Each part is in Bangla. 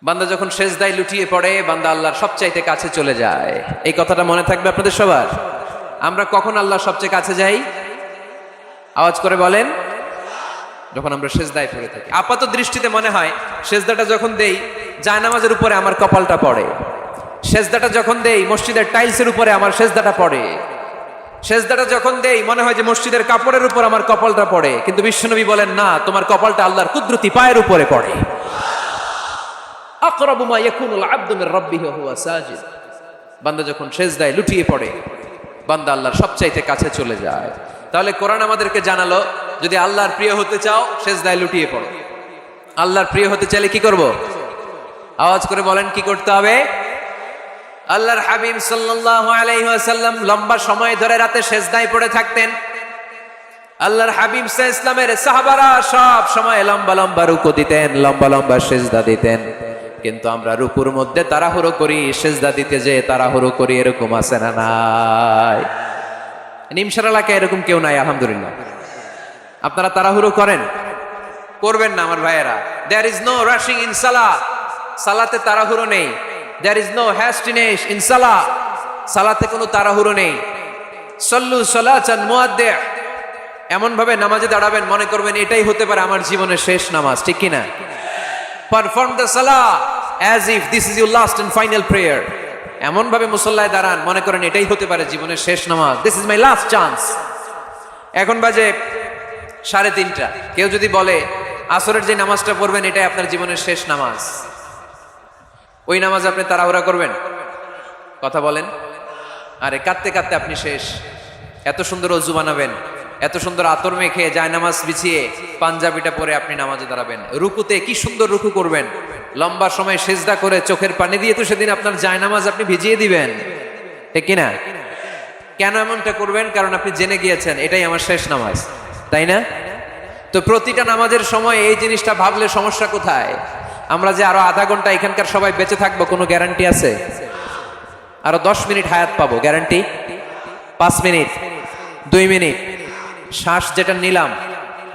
বান্দা যখন সেজদায় লুটিয়ে পড়ে বান্দা আল্লাহর সবচাইতে কাছে চলে যায়। এই কথাটা মনে থাকবে আপনাদের সবার। আমরা কখন আল্লাহর সবচেয়ে কাছে যাই? আওয়াজ করে বলেন, যখন আমরা সেজদায় পড়ে থাকি। আপাত দৃষ্টিতে মনে হয় সেজদাটা যখন দেই জায়নামাজের উপরে আমার কপালটা পড়ে, সেজদাটা যখন দেই মসজিদের টাইলসের উপরে আমার সেজদাটা পড়ে, সেজদাটা যখন দেই মনে হয় যে মসজিদের কাপড়ের উপর আমার কপালটা পড়ে। কিন্তু বিশ্বনবী বলেন না, তোমার কপালটা আল্লাহর কুদরতি পায়ের উপরে পড়ে। আকরাবু মা ইয়াকুনুল আবদু মির রাব্বিহি ওয়া হুয়া সাজিদ। বান্দা যখন সেজদায় লুটিয়ে পড়ে বান্দা আল্লাহর সবচাইতে কাছে চলে যায়। তাহলে কোরআন আমাদেরকে জানালো, যদি আল্লাহর প্রিয় হতে চাও সেজদায় লুটিয়ে পড়ো। আল্লাহর প্রিয় হতে চাইলে কি করব? আওয়াজ করে বলেন, কি করতে হবে? আল্লাহর হাবিব সাল্লাল্লাহু আলাইহি ওয়াসাল্লাম লম্বা সময় ধরে রাতে সেজদায় পড়ে থাকতেন। আল্লাহর হাবিব সাল্লাল্লাহু আলাইহি ওয়াসাল্লামের সাহাবারা সব সময় লম্বা লম্বা রুকু দিতেন, লম্বা লম্বা সেজদা দিতেন। কিন্তু আমরা রুকুর মধ্যে তাড়াহুড়ো করি, সেজদা দিতে যে তাড়াহুড়ো করি, এরকম আছে না নাই? নিমসার এলাকায় এরকম কেউ নাই আলহামদুলিল্লাহ। আপনারা তাড়াহুড়ো করেন? করবেন না আমার ভাইয়েরা। There is no rushing in সালাহ। সালাতে তাড়াহুড়ো নেই। There is no hastiness in সালাহ। সালাতে কোনো তাড়াহুড়ো নেই। সল্লু সালাতান মুআদ্দি'। এমন ভাবে নামাজে দাঁড়াবেন মনে করবেন এটাই হতে পারে আমার জীবনের শেষ নামাজ, ঠিক কি না? পারফর্ম দ্য সালাহ as if this is your last and final prayer. এমন ভাবে মুসল্লায় দাঁড়ান মনে করেন এটাই হতে পারে জীবনের শেষ নামাজ। This is my last chance. এখন বাজে 3:30। কেউ যদি বলে আসরের যে নামাজটা পড়বেন এটাই আপনার জীবনের শেষ নামাজ, ওই নামাজ আপনি তাড়াহুড়া করবেন? কথা বলেন। আরে কাঁদতে কাঁদতে আপনি শেষ। এত সুন্দর ওযু বানাবেন, এত সুন্দর আতর মেখে জায়নামাজ বিছিয়ে পাঞ্জাবিটা পরে আপনি নামাজে দাঁড়াবেন। রুকুতে কি সুন্দর রুকু করবেন, লম্বা সময় সেজদা করে চোখের পানি দিয়ে তো সেদিন আপনার জায়নামাজ আপনি ভিজিয়ে দিবেন, ঠিক কিনা? কেন এমনটা করবেন? কারণ আপনি জেনে গিয়েছেন এটাই আমার শেষ নামাজ, তাই না? তো প্রতিটা নামাজের সময় এই জিনিসটা ভাবলে সমস্যা কোথায়? আমরা যে আরো আধা ঘন্টা এখানকার সবাই বেঁচে থাকবো কোনো গ্যারান্টি আছে? আরো 10 মিনিট হায়াত পাবো, গ্যারান্টি? 5 মিনিট, 2 মিনিট শ্বাস যেটা নিলাম,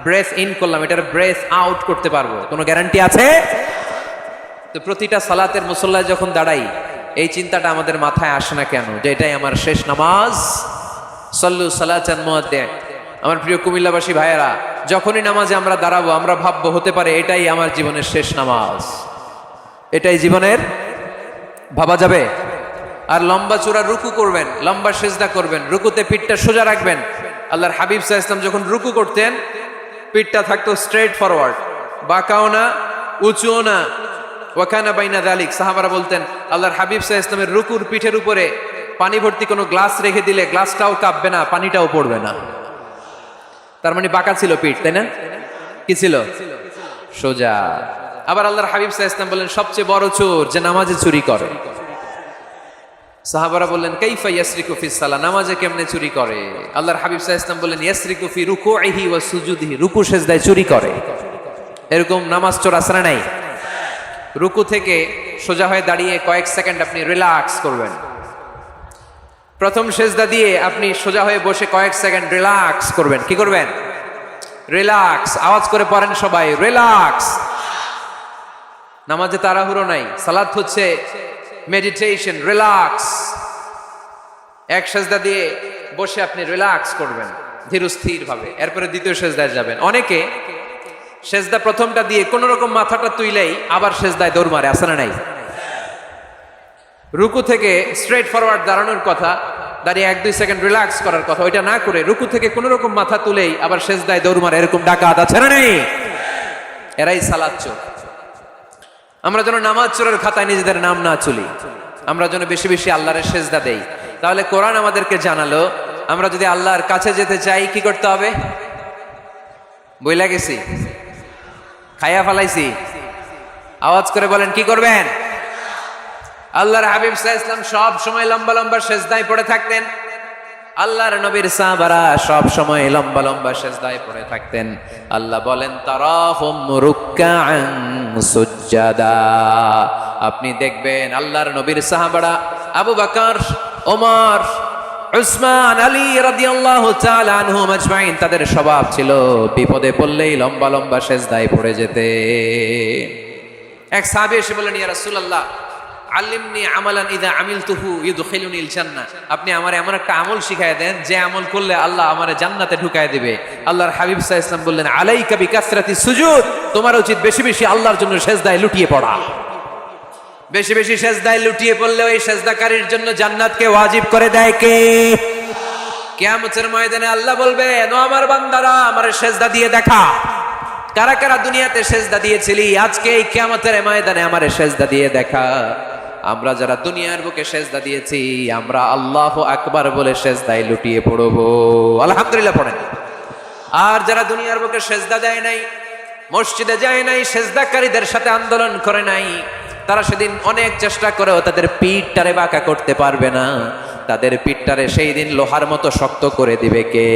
ব্রেথ ইন করলাম, এটার ব্রেথ আউট করতে পারবো, কোনো গ্যারান্টি আছে? তো প্রতিটা সালাতের মুসল্লায় যখন দাঁড়াই এই চিন্তাটা আমাদের মাথায় আসে না কেন যে এটাই আমার শেষ নামাজ? সল্লু সালাতান মুআদ্দি'। আমার প্রিয় কুমিল্লাবাসী ভাইয়েরা, যখনই নামাজে আমরা দাঁড়াবো আমরা ভাববো হতে পারে এটাই আমার জীবনের শেষ নামাজ। এটাই জীবনের, ভাবা যাবে? আর লম্বা চূড়া রুকু করবেন, লম্বা সেজদা করবেন, রুকুতে পিঠটা সোজা রাখবেন। আল্লাহর হাবিব সাল্লাল্লাহু আলাইহি ওয়াসাল্লাম যখন রুকু করতেন পিঠটা থাকতো স্ট্রেট ফরওয়ার্ড, বাঁকাও না উঁচুও না। ওয়া কানা বাইনা যালিক। সাহাবারা বলতেন আল্লাহর হাবিব সাল্লাল্লাহু আলাইহি ওয়াসাল্লামের রুকুর পিঠের উপরে পানি ভর্তি কোনো গ্লাস রেখে দিলে গ্লাসটাও কাঁপবে না, পানিটাও পড়বে না। তার মানে বাঁকা ছিল পিঠ, তাই না? কি ছিল? সোজা। আবার আল্লাহর হাবিব সাল্লাল্লাহু আলাইহি ওয়াসাল্লাম বললেন সবচেয়ে বড় চোর যে নামাজে চুরি করে। সাহাবারা বললেন কাইফা ইয়াসরিকু ফিস সালাহ, নামাজে কেমনে চুরি করে? আল্লাহর হাবিব সাল্লাল্লাহু আলাইহি ওয়াসাল্লাম বললেন ইয়াসরিকু ফি রুকুইহি ওয়া সুজুদিহি, রুকু সেজদায় চুরি করে। এরকম নামাজ চোর আছে না নাই? রুকু থেকে সোজা হয়ে দাঁড়িয়ে কয়েক সেকেন্ড আপনি রিল্যাক্স করবেন। প্রথম সেজদা দিয়ে আপনি সোজা হয়ে বসে কয়েক সেকেন্ড রিল্যাক্স করবেন। কি করবেন? রিল্যাক্স। আওয়াজ করে পড়েন সবাই, রিল্যাক্স। নামাজে তাড়াহুড়ো নাই, সালাত হচ্ছে মেডিটেশন, রিল্যাক্স। এক সেজদা দিয়ে বসে আপনি রিল্যাক্স করবেন ধীরস্থির ভাবে, এরপরে দ্বিতীয় সেজদায় যাবেন। অনেকে সেজদা প্রথমটা দিয়ে কোন রকম মাথাটা তুইলেই আবার সেজদায় দৌড় মারে, আছে না নাই? রুকু থেকে স্ট্রেট ফরওয়ার্ড দাঁড়ানোর কথা, দাঁড়িয়ে 1-2 সেকেন্ড রিল্যাক্স করার কথা, ওইটা না করে রুকু থেকে কোন রকম মাথা তুলেই আবার সেজদায় দৌড় মারে, এরকম ডাকাত আছে না নাই? এরাই সালাত চোর। আমরা যেন নামাজ চোরের খাতায় নিজেদের নাম না চলি, আমরা যেন বেশি বেশি আল্লাহর সেজদা দেই। তাহলে কোরআন আমাদেরকে জানালো আমরা যদি আল্লাহর কাছে যেতে চাই কি করতে হবে? বইলা গেছি, খাইয়া ফালাইছি? আওয়াজ করে বলেন কি করবেন? আল্লাহর হাবিব সাল্লাল্লাহু আলাইহি ওয়াসাল্লাম সব সময় লম্বা লম্বা সেজদায় পড়ে থাকতেন। আল্লাহর নবীর সাহাবারা সব সময় লম্বা লম্বা সেজদায় পড়ে থাকতেন। আল্লাহ বলেন তারাহুম রুকআন সুজদা। আপনি দেখবেন আল্লাহর নবীর সাহাবারা আবু বকর, ওমর, উসমান, আলী রাদিয়াল্লাহু তাআলা আনহুম আজমাইন, তাদের স্বভাব ছিল বিপদে পড়লেই লম্বা লম্বা সেজদায় পড়ে যেতে। এক সাহাবী এসে বললেন, ইয়া রাসূলুল্লাহ আল্লিমনি আমালান ইযা আমিলতুহু ইউদখিলুনিল জান্নাহ, আপনি আমারে এমন একটা আমল শিখায় দেন যে আমল করলে আল্লাহ আমারে জান্নাতে ঢুকায় দিবে। আল্লাহর হাবিব সাল্লাল্লাহু আলাইহি ওয়াসাল্লাম বললেন, আলাইকা বিকাসরাতি সুজুদ, তোমার উচিত বেশি বেশি আল্লাহর জন্য সিজদায় লুটিয়ে পড়া। বেশি বেশি সিজদায় লুটিয়ে পড়লে ওই সিজদাকারীর জন্য জান্নাতকে ওয়াজিব করে দেয় কে? কিয়ামতের ময়দানে আল্লাহ বলবেন, ও আমার বান্দারা আমারে সিজদা দিয়ে দেখা। কারা কারা দুনিয়াতে সিজদা দিয়েছিলি, আজকে এই কিয়ামতের ময়দানে আমারে সিজদা দিয়ে দেখা। আমরা যারা দুনিয়ার বুকে সিজদা দিয়েছি, আমরা আল্লাহু আকবার বলে সিজদায় লুটিয়ে পড়বো, আলহামদুলিল্লাহ পড়েন। আর যারা দুনিয়ার বুকে সিজদা দেয় নাই, মসজিদে যায় নাই, সিজদাকারীদের সাথে আন্দোলন করে নাই, তারা সেদিন অনেক চেষ্টা করেও তাদের পিঠটারে বাঁকা করতে পারবে না। তাদের পিঠটারে সেই দিন লোহার মতো শক্ত করে দিবে কে?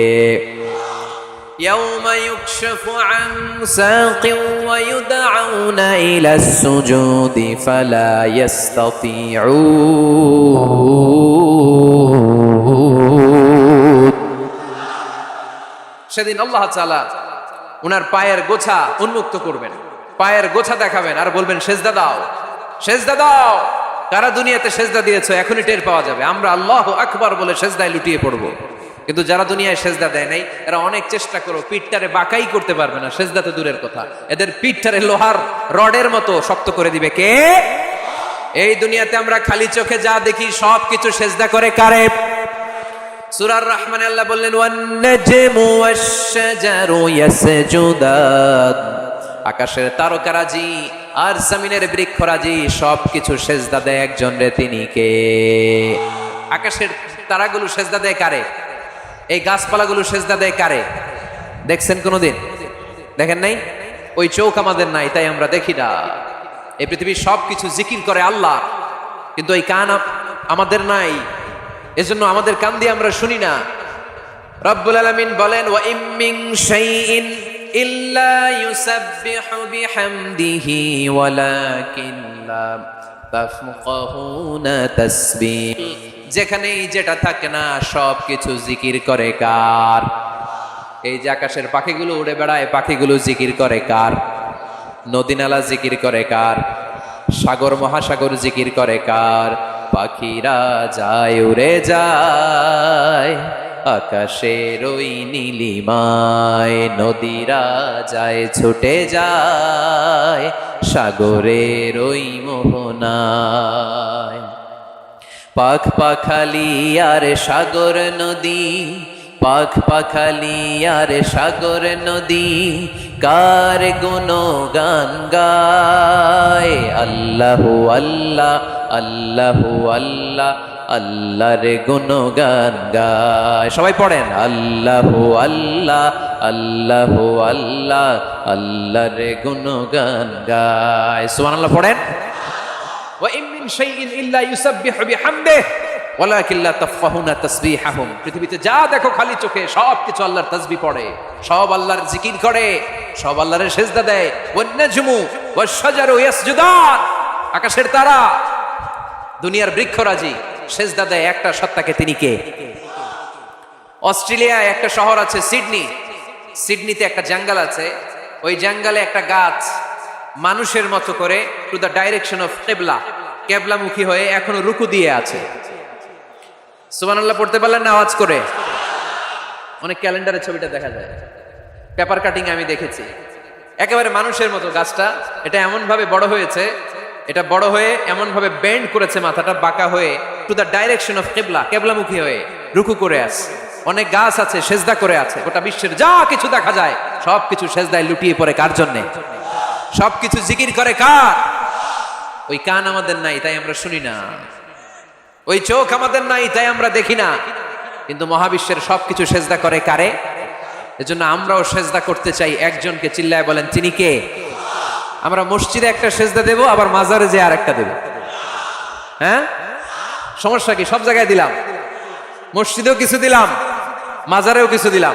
يوم يكشف عن ساق ويدعون إلى السجود فلا يستطيعون। সেদিন আল্লাহ তাআলা উনার পায়ের গোছা উন্মুক্ত করবেন, পায়ের গোছা দেখাবেন আর বলবেন, সেজদা দাও, সেজদা দাও। কারা দুনিয়াতে সেজদা দিয়েছো এখনই টের পাওয়া যাবে। আমরা আল্লাহু আকবার বলে সেজদায় লুটিয়ে পড়বো। কিন্তু যারা দুনিয়ায় সেজদা দেয় নাই, এরা অনেক চেষ্টা করো, পিঠটারে বাঁকাই করতে পারবে না। সেজদা তো দূরের কথা, এদের পিঠটারে লোহার রডের মতো শক্ত করে দিবে কে? এই দুনিয়াতে আমরা খালি চোখে যা দেখি সব কিছু সেজদা করে কারে? সূরা রহমানে আল্লাহ বললেন, ওয়ান নাজমু ওয়াশ-শাজারু ইয়াসজুদান, আকাশের তারকারাজি আর জমিনের বৃক্ষরাজি সব কিছু সেজদা দেয় একজন রে, তিনি কে? আকাশের তারাগুলো সেজদা দেয় কারে? এই গাছপালাগুলো সেজদা দেয় কারে? দেখছেন কোনোদিন? দেখেন নাই? ওই চোখ আমাদের নাই, তাই আমরা দেখি না। এই পৃথিবীর সব কিছু জিকির করে আল্লাহ, কিন্তু এই কান আমাদের নাই, এজন্য আমাদের কান দিয়ে আমরা শুনি না। রব্বুল আলামিন বলেন, ওয়া ইম মিন শাইইন ইল্লা ইউসাব্বিহু বিহামদিহি ওয়ালাকিন লা তাফকাহুনা তাসবিহ। যেখানেই যেটা থাকে না সব কিছু জিকির করে কার? এই যে আকাশের পাখিগুলো উড়ে বেড়ায়, পাখিগুলো জিকির করে কার? নদী নালা জিকির করে কার? সাগর মহাসাগর জিকির করে কার? পাখিরা যায় উড়ে যায় আকাশের ওই নীলিমায়, নদীরা যায় ছুটে যায় সাগরের ওই মোহনায়। পাখ পাখালি আর সাগর নদী, পাখ পাখালি আর সাগর নদী, কার গুণগান গায়? আল্লাহু আল্লাহ, আল্লাহু আল্লাহ, আল্লাহর গুণগান গায়। সবাই পড়েন, আল্লাহু আল্লাহ, আল্লাহু আল্লাহ, আল্লাহর গুণগান গায়। সুবহানাল্লাহ পড়েন। ওয়া ইম মিন শাইইন ইল্লা ইউসাব্বিহু বিহামদিহি ওয়ালাকিন লা তাফকাহুনা তাসবিহাহুম। পৃথিবীতে যা দেখো খালি চোখে সব কিছু আল্লাহর তাসবিহ পড়ে, সব আল্লাহর জিকির করে, সব আল্লাহর সিজদা দেয়। ওয়ান নাজমু ওয়াশ-শাজারু ইয়াসজুদান, আকাশের তারা দুনিয়ার বৃক্ষরাজি সিজদা দেয় একটা সত্তাকে, তিনি কে? অস্ট্রেলিয়ায় একটা শহর আছে সিডনি, সিডনিতে একটা জঙ্গল আছে, ওই জঙ্গলে একটা গাছ মানুষের মতো করে টু দ্য ডাইরেকশন অফ কিবলা, কিবলামুখী হয়ে এখনো রুকু দিয়ে আছে। সুবহানাল্লাহ পড়তে পারলেন না আওয়াজ করে? অনেক ক্যালেন্ডারে ছবিটা দেখা যায়, পেপার কাটিং আমি দেখেছি। একেবারে মানুষের মতো গাছটা, এটা এমন ভাবে বড় হয়েছে, এটা বড় হয়ে এমন ভাবে বেন্ড করেছে, মাথাটা বাঁকা হয়ে টু দ্য ডাইরেকশন অফ কিবলা, কিবলামুখী হয়ে রুকু করে আছে। অনেক গাছ আছে সেজদা করে আছে। গোটা বিশ্বের যা কিছু দেখা যায় সব কিছু সেজদায় লুটিয়ে পড়ে কার জন্যে? সব কিছু জিকির করে কার? ওই কান আমাদের নাই, তাই আমরা শুনি না। ওই চোখ আমাদের নাই, তাই আমরা দেখি না। কিন্তু মহাবিশ্বের সবকিছু সেজদা করে কারে? এজন্য আমরাও সেজদা করতে চাই একজনকে। চিল্লায় বলেন, তিনি কে? আমরা মসজিদে একটা সেজদা দেব, আবার মাজারে যে আর একটা দেব। হ্যাঁ, সমস্যা কি? সব জায়গায় দিলাম, মসজিদেও কিছু দিলাম, মাজারেও কিছু দিলাম।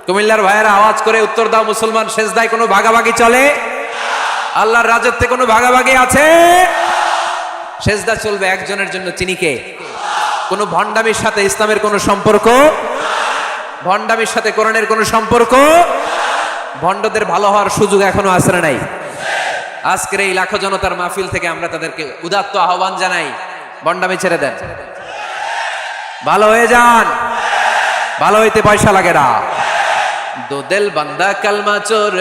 কুমিল্লার ভাইয়েরা আওয়াজ করে উত্তর দাও, মুসলমান সেজদায় কোনো ভাগাভাগি চলে? আল্লাহর রাজত্বে কোনো ভাগাভাগি আছে? সেজদা চলবে একজনের জন্য, তিনি কে? কোনো ভণ্ডামির সাথে ইসলামের কোনো সম্পর্ক, ভণ্ডামির সাথে কোরআনের কোনো সম্পর্ক। ভণ্ডদের ভালো হওয়ার সুযোগ এখনো আছে না নাই? আজকের এই লাখো জনতার মাহফিল থেকে আমরা তাদেরকে উদাত্ত আহ্বান জানাই, বন্ডামি ছেড়ে দেন, ভালো হয়ে যান, ভালো হইতে পয়সা লাগে না। দোদেল বান্দা কালমা চোর,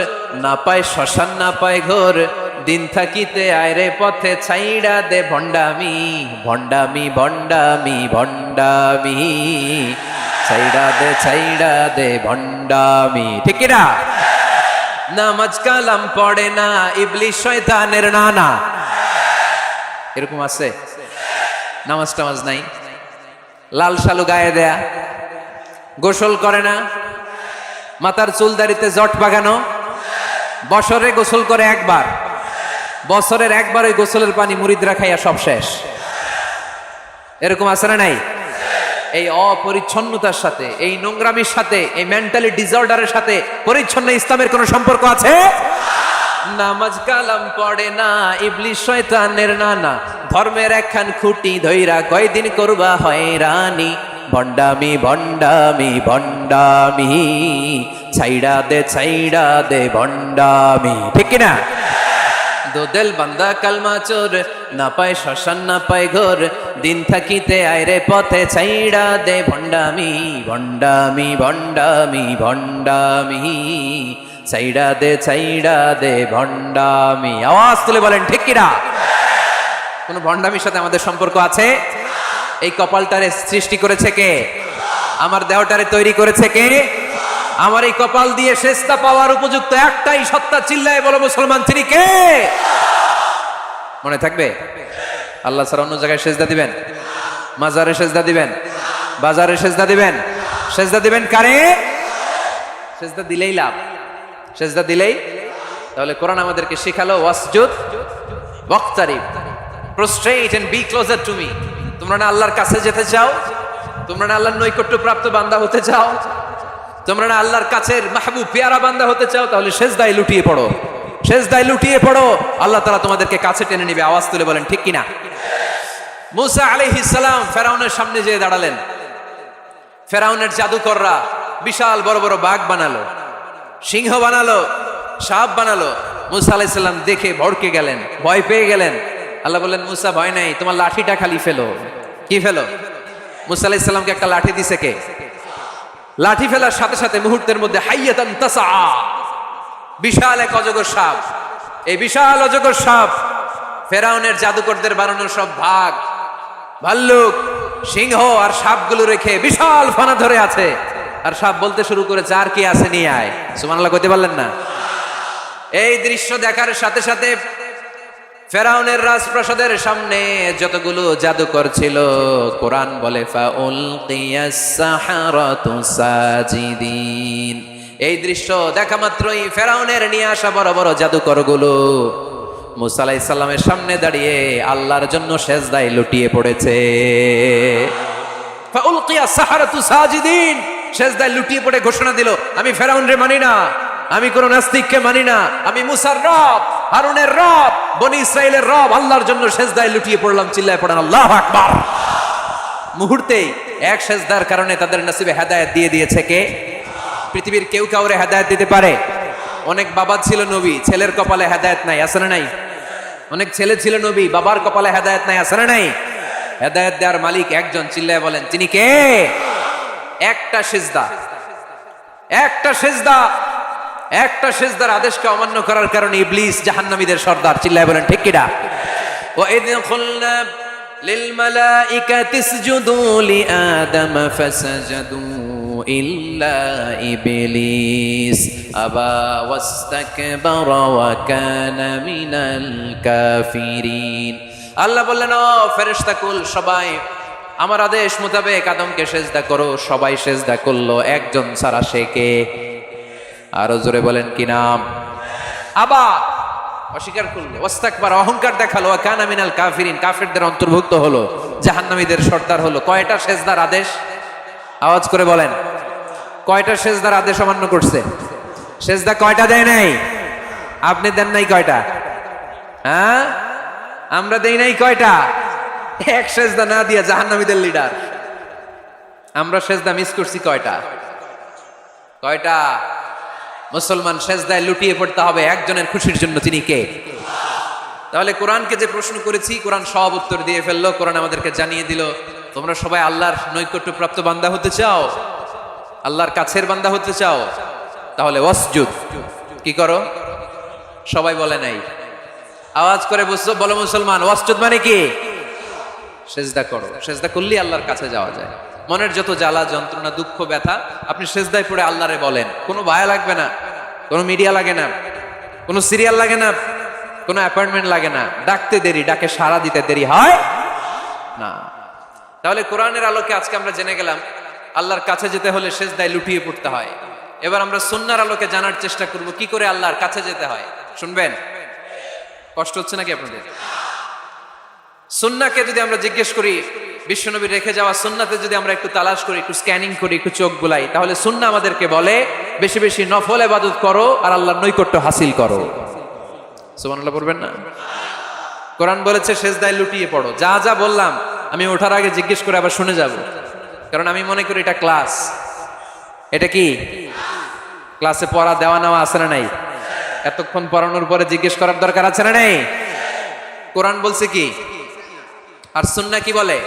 না পায় শ্মশান না পায় ঘোর, দিন থাকিতে আয়রে পথে ছাইড়া দে ভণ্ডামি, ভণ্ডামি ভণ্ডামি ভণ্ডামি, ছাইড়া দে ভণ্ডামি, ঠিক কিনা? নামাজ কালাম পড়ে না, ইবলিশ শয়তানের নানা। এরকম আছে? নামাজ টামাজ নাই, লাল শালু গায়ে দেয়া, গোসল করে না, মাথার চুল দাড়িতে জট বাগানো, বছরে গোসল করে একবার, বছরের একবার ওই গোসলের পানি মুরিদরা খাইয়া সব শেষ। এরকম আছে না নাই? এই অপরিচ্ছন্নতার সাথে, এই নোংরামির সাথে, এই মেন্টালি ডিসঅর্ডারের সাথে পরিচ্ছন্ন ইসলামের কোন সম্পর্ক আছে? নামাজ কালাম পড়ে না, ইবলিশ শয়তানের নানা, ধর্মের একখান খুঁটি ধইরা কয়দিন করবা হয়রানি, ভণ্ডামি ভণ্ডামি ভণ্ডামি, ছাইড়া দে ভণ্ডামি, ঠিক কিনা? দোদেল বান্দা কালমা চোর, না পায় শ্মশান না পায় ঘোর, দিন থাকিতে আয়রে পথে ছাইড়া দে ভণ্ডামি, ভণ্ডামি ভণ্ডামি ভণ্ডামি, ছাইড়া দে ভণ্ডামি। আওয়াজ তুলে বলেন ঠিক কিনা? কোন ভণ্ডামির সাথে আমাদের সম্পর্ক আছে? এই কপালটারে সৃষ্টি করেছে কে? আমার দেহটারে তৈরি করেছে কে? আমার এই কপাল দিয়ে সেজদা পাওয়ার উপযুক্ত একটাই সত্তা, চিল্লায় বলো মুসলমান, তিনি কে? মনে থাকবে? আল্লাহ ছাড়া অন্য জায়গায় সেজদা দিবেন? মাজারে সেজদা দিবেন? বাজারে সেজদা দিবেন? সেজদা দিবেন কারে? সেজদা দিলেই লাভ, সেজদা দিলেই। তাহলে কোরআন আমাদেরকে শেখালো ওয়াসজুদ ওয়াক্তারিব, prostrate and be closer to me. তোমরা না আল্লাহর কাছে যেতে চাও? তোমরা না আল্লাহর নৈকট্য প্রাপ্ত বান্দা হতে চাও? তোমরা না আল্লাহর কাছের মাহবুব পেয়ারা বান্দা হতে চাও? তাহলে সেজদায় লুটিয়ে পড়ো, সেজদায় লুটিয়ে পড়ো, আল্লাহ তাআলা তোমাদেরকে কাছে টেনে নেবে। আওয়াজ তুলে বলেন ঠিক কিনা? মুসা আলাইহিস সালাম ফেরাউনের সামনে যেয়ে দাঁড়ালেন। ফেরাউনের জাদুকররা বিশাল বড় বড় বাঘ বানালো, সিংহ বানালো, সাপ বানালো। মুসা আলাইহিস সালাম দেখে ভড়কে গেলেন, ভয় পেয়ে গেলেন। আল্লাহ বললেন, মুসা ভয় নাই, তোমার লাঠিটা খালি ফেলো। কি ফেলো? মুসা আলাইহিস সালামকে একটা লাঠি দিছে কে? লাঠি ফেলার সাথে সাথে মুহূর্তের মধ্যে হাইয়াতান তাসআ, বিশাল এক অজগর সাপ। এই বিশাল অজগর সাপ ফেরাউনের জাদুকরদের বানানো সব ভাগ, ভাল্লুক, সিংহ আর সাপগুলো রেখে বিশাল ফানা ধরে আছে। আর সাপ বলতে শুরু করেছে, আর কি আছে নিয়ে আয়। সুবহানাল্লাহ কইতে পারলেন না? এই দৃশ্য দেখার সাথে সাথে ফেরাউনের রাজপ্রাসাদের সামনে যতগুলো জাদুকর ছিল, কোরআন বলে ফাউলকিয়াস সাহারাতু সাজিদিন। এই দৃশ্য দেখা মাত্রই ফেরাউনের নিয়ে আসা বড় বড় জাদুকরগুলো মুসা আলাইহিস সালামের সামনে দাঁড়িয়ে আল্লাহর জন্য সেজদায় লুটিয়ে পড়েছে। ফাউলকিয়াস সাহারাতু সাজিদিন, সেজদায় লুটিয়ে পড়ে ঘোষণা দিল, আমি ফেরাউনরে মানি না, আমি কোন নাস্তিককে মানি না, আমি মুসার রব, হারুনের রব, বনি ইসরাইলের রব, আল্লাহর জন্য সেজদায় লুটিয়ে পড়লাম। চিল্লায় পড়েন আল্লাহু আকবার। মুহূর্তেই এক সেজদার কারণে তাদের নসিবে হেদায়েত দিয়ে দিয়েছে কে? পৃথিবীর কেউ কাউরে হেদায়েত দিতে পারে? অনেক বাবা ছিল নবী, ছেলের কপালে হেদায়েত নাই, আছে না নাই? অনেক ছেলে ছিল নবী, বাবার কপালে হেদায়েত নাই, আছে না নাই? হেদায়েত দেওয়ার মালিক একজন, চিল্লায় বলেন তিনি কে? একটা সিজদা, একটা সিজদা, একটা সিজদার আদেশকে অমান্য করার কারণে ইবলিস জাহান্নামীদের সর্দার। চিল্লায় বলেন ঠিক কিনা? ওয়া ইয কুলনা লিল মালাইকাতি ইসজুদু লিআদম ফাসাজাদু ইল্লা ইবলিস আবা ওয়াস্তাকবারা ওয়া কানা মিনাল কাফিরিন। আল্লাহ বললেন, ও ফেরেশতাকুল সবাই আমার আদেশ মোতাবেক আদমকে সেজদা করো। সবাই সেজদা করলো, একজন ছাড়া, সে কে? আরো জোরে বলেন কি নাম? আবা, অস্বীকার করলো, ওয়াস্তাকবার, অহংকার দেখালো, ওয়া কানা মিনাল কাফিরিন, কাফিরদের অন্তর্ভুক্ত হলো, জাহান্নামীদের সর্দার হলো। কয়টা সেজদার আদেশ? আওয়াজ করে বলেন, কয়টা সেজদার আদেশ অমান্য করছে? সেজদা কয়টা দেয় নাই? আপনি দেন নাই কয়টা? হ্যাঁ, আমরা দেই নাই কয়টা? এক সেজদা না দিয়া জাহান্নামীদের লিডার। আমরা সেজদা মিস করছি কয়টা? কয়টা? মুসলমান সেজদায় লুটিয়ে পড়তে হবে একজনের খুশির জন্য, তিনি কে? তাহলে কোরআনকে যে প্রশ্ন করেছি, কোরআন সব উত্তর দিয়ে ফেললো। কোরআন আমাদেরকে জানিয়ে দিল, তোমরা সবাই আল্লাহর নৈকট্যপ্রাপ্ত বান্দা হতে চাও, আল্লাহর কাছের বান্দা হতে চাও, তাহলে ওয়াসজুদ, কি করো? সবাই বলে নাই, আওয়াজ করে বলো মুসলমান, ওয়াসজুদ মানে কি? সেজদা করো। সেজদা করলেই আল্লাহর কাছে যাওয়া যায়। মনের যত জ্বালা যন্ত্রণা দুঃখ ব্যথা আপনি সেজদায় পড়ে আল্লাহরে বলেন। কোনো ভায়া লাগবে না, কোনো মিডিয়া লাগে না, কোনো সিরিয়াল লাগে না, কোনো অ্যাপয়েন্টমেন্ট লাগে না, ডাকতে দেরি, ডাকে সাড়া দিতে দেরি হয় না। তাহলে কোরআনের আলোকে আজকে আমরা জেনে গেলাম আল্লাহর কাছে যেতে হলে সেজদায় লুটিয়ে পড়তে হয়। এবার আমরা সুন্নাহর আলোকে জানার চেষ্টা করব কি করে আল্লাহর কাছে যেতে হয়। শুনবেন? কষ্ট হচ্ছে নাকি আপনাদের? সুন্নাহকে যদি আমরা জিজ্ঞেস করি, বিশ্বনবী রেখে যাওয়া সুন্নাতে যদি আমরা একটু তালাশ করি, একটু স্ক্যানিং করি, একটু চোখ বুলাই, তাহলে সুন্নাহ আমাদেরকে বলে বেশি বেশি নফল ইবাদত করো আর আল্লাহর নৈকট্য হাসিল করো। সুবহানাল্লাহ পড়বেন না? কোরআন বলেছে সেজদায় লুটিয়ে পড়ো। যা যা বললাম আমি ওঠার আগে জিজ্ঞেস করে আবার শুনে যাব, কারণ আমি মনে করি এটা ক্লাস। এটা কি ক্লাসে পড়া দেওয়া নেওয়া আছে না নাই? এতক্ষণ পড়ানোর পরে জিজ্ঞেস করার দরকার আছে না নাই? কোরআন বলছে কি আর সুন্নাহ কি বলে?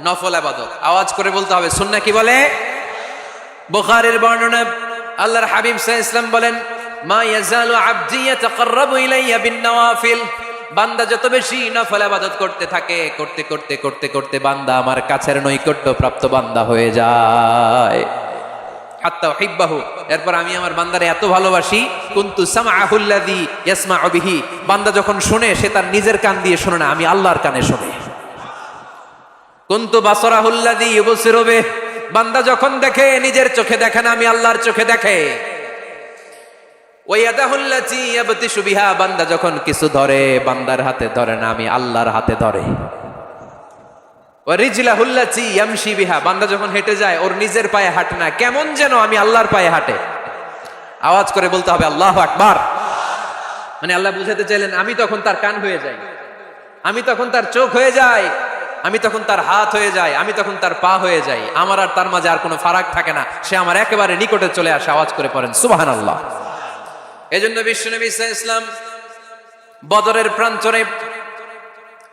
নফল ইবাদত। আওয়াজ করে বলতে হবে, সুন্নাহ কি বলে? বুখারীর বর্ণনা, আল্লাহর হাবিব সাল্লাল্লাহু আলাইহি ওয়াসাল্লাম বলেন, মা ইয়াজালু আবদি ইয়াতাকাররাবু ইলাইয়া বিন-নওয়াফিল, বান্দা যত বেশি নফল ইবাদত করতে থাকে, করতে করতে করতে করতে বান্দা আমার কাছের নৈকট্য প্রাপ্ত বান্দা হয়ে যায়। হাত্তা উহিব্বাহু, এরপর আমি আমার বান্দারে এত ভালোবাসি, কুনতু সামআহুল্লাযী ইয়াসমাউ বিহি, বান্দা যখন শুনে সে তার নিজের কান দিয়ে শোনে না, আমি আল্লাহর কানে শুনে। কুনতু বাসরাহুল্লাযী ইউবসিরু বিহি, বান্দা যখন দেখে নিজের চোখে দেখে না, আমি আল্লাহর চোখে দেখে। ওয়ায়াদাহুল্লাতী ইয়াবতিশু বিহা, বান্দা যখন কিছু ধরে বান্দার হাতে ধরে না, আমি আল্লাহর হাতে ধরে। ওয়ারিজলাহুল্লাতী ইয়ামশি বিহা, বান্দা যখন হেঁটে যায় ওর নিজের পায়ে হাঁটে না, কেমন যেন আমি আল্লাহর পায়ে হাঁটে। আওয়াজ করে বলতে হবে আল্লাহু আকবার। মানে আল্লাহ বুঝাতে চাইলেন আমি তখন তার কান হয়ে যাই, আমি তখন তার চোখ হয়ে যাই, আমি তখন তার হাত হয়ে যাই, আমি তখন তার পা হয়ে যাই। আমার আর তার মাঝে আর কোনো ফারাক থাকে না, সে আমার একেবারে নিকটে চলে আসে। আওয়াজ করে পড়েন সুবহানাল্লাহ। এজন্য বিশ্বনবী সাল্লাল্লাহু আলাইহি ওয়াসাল্লাম বদরের প্রান্তরে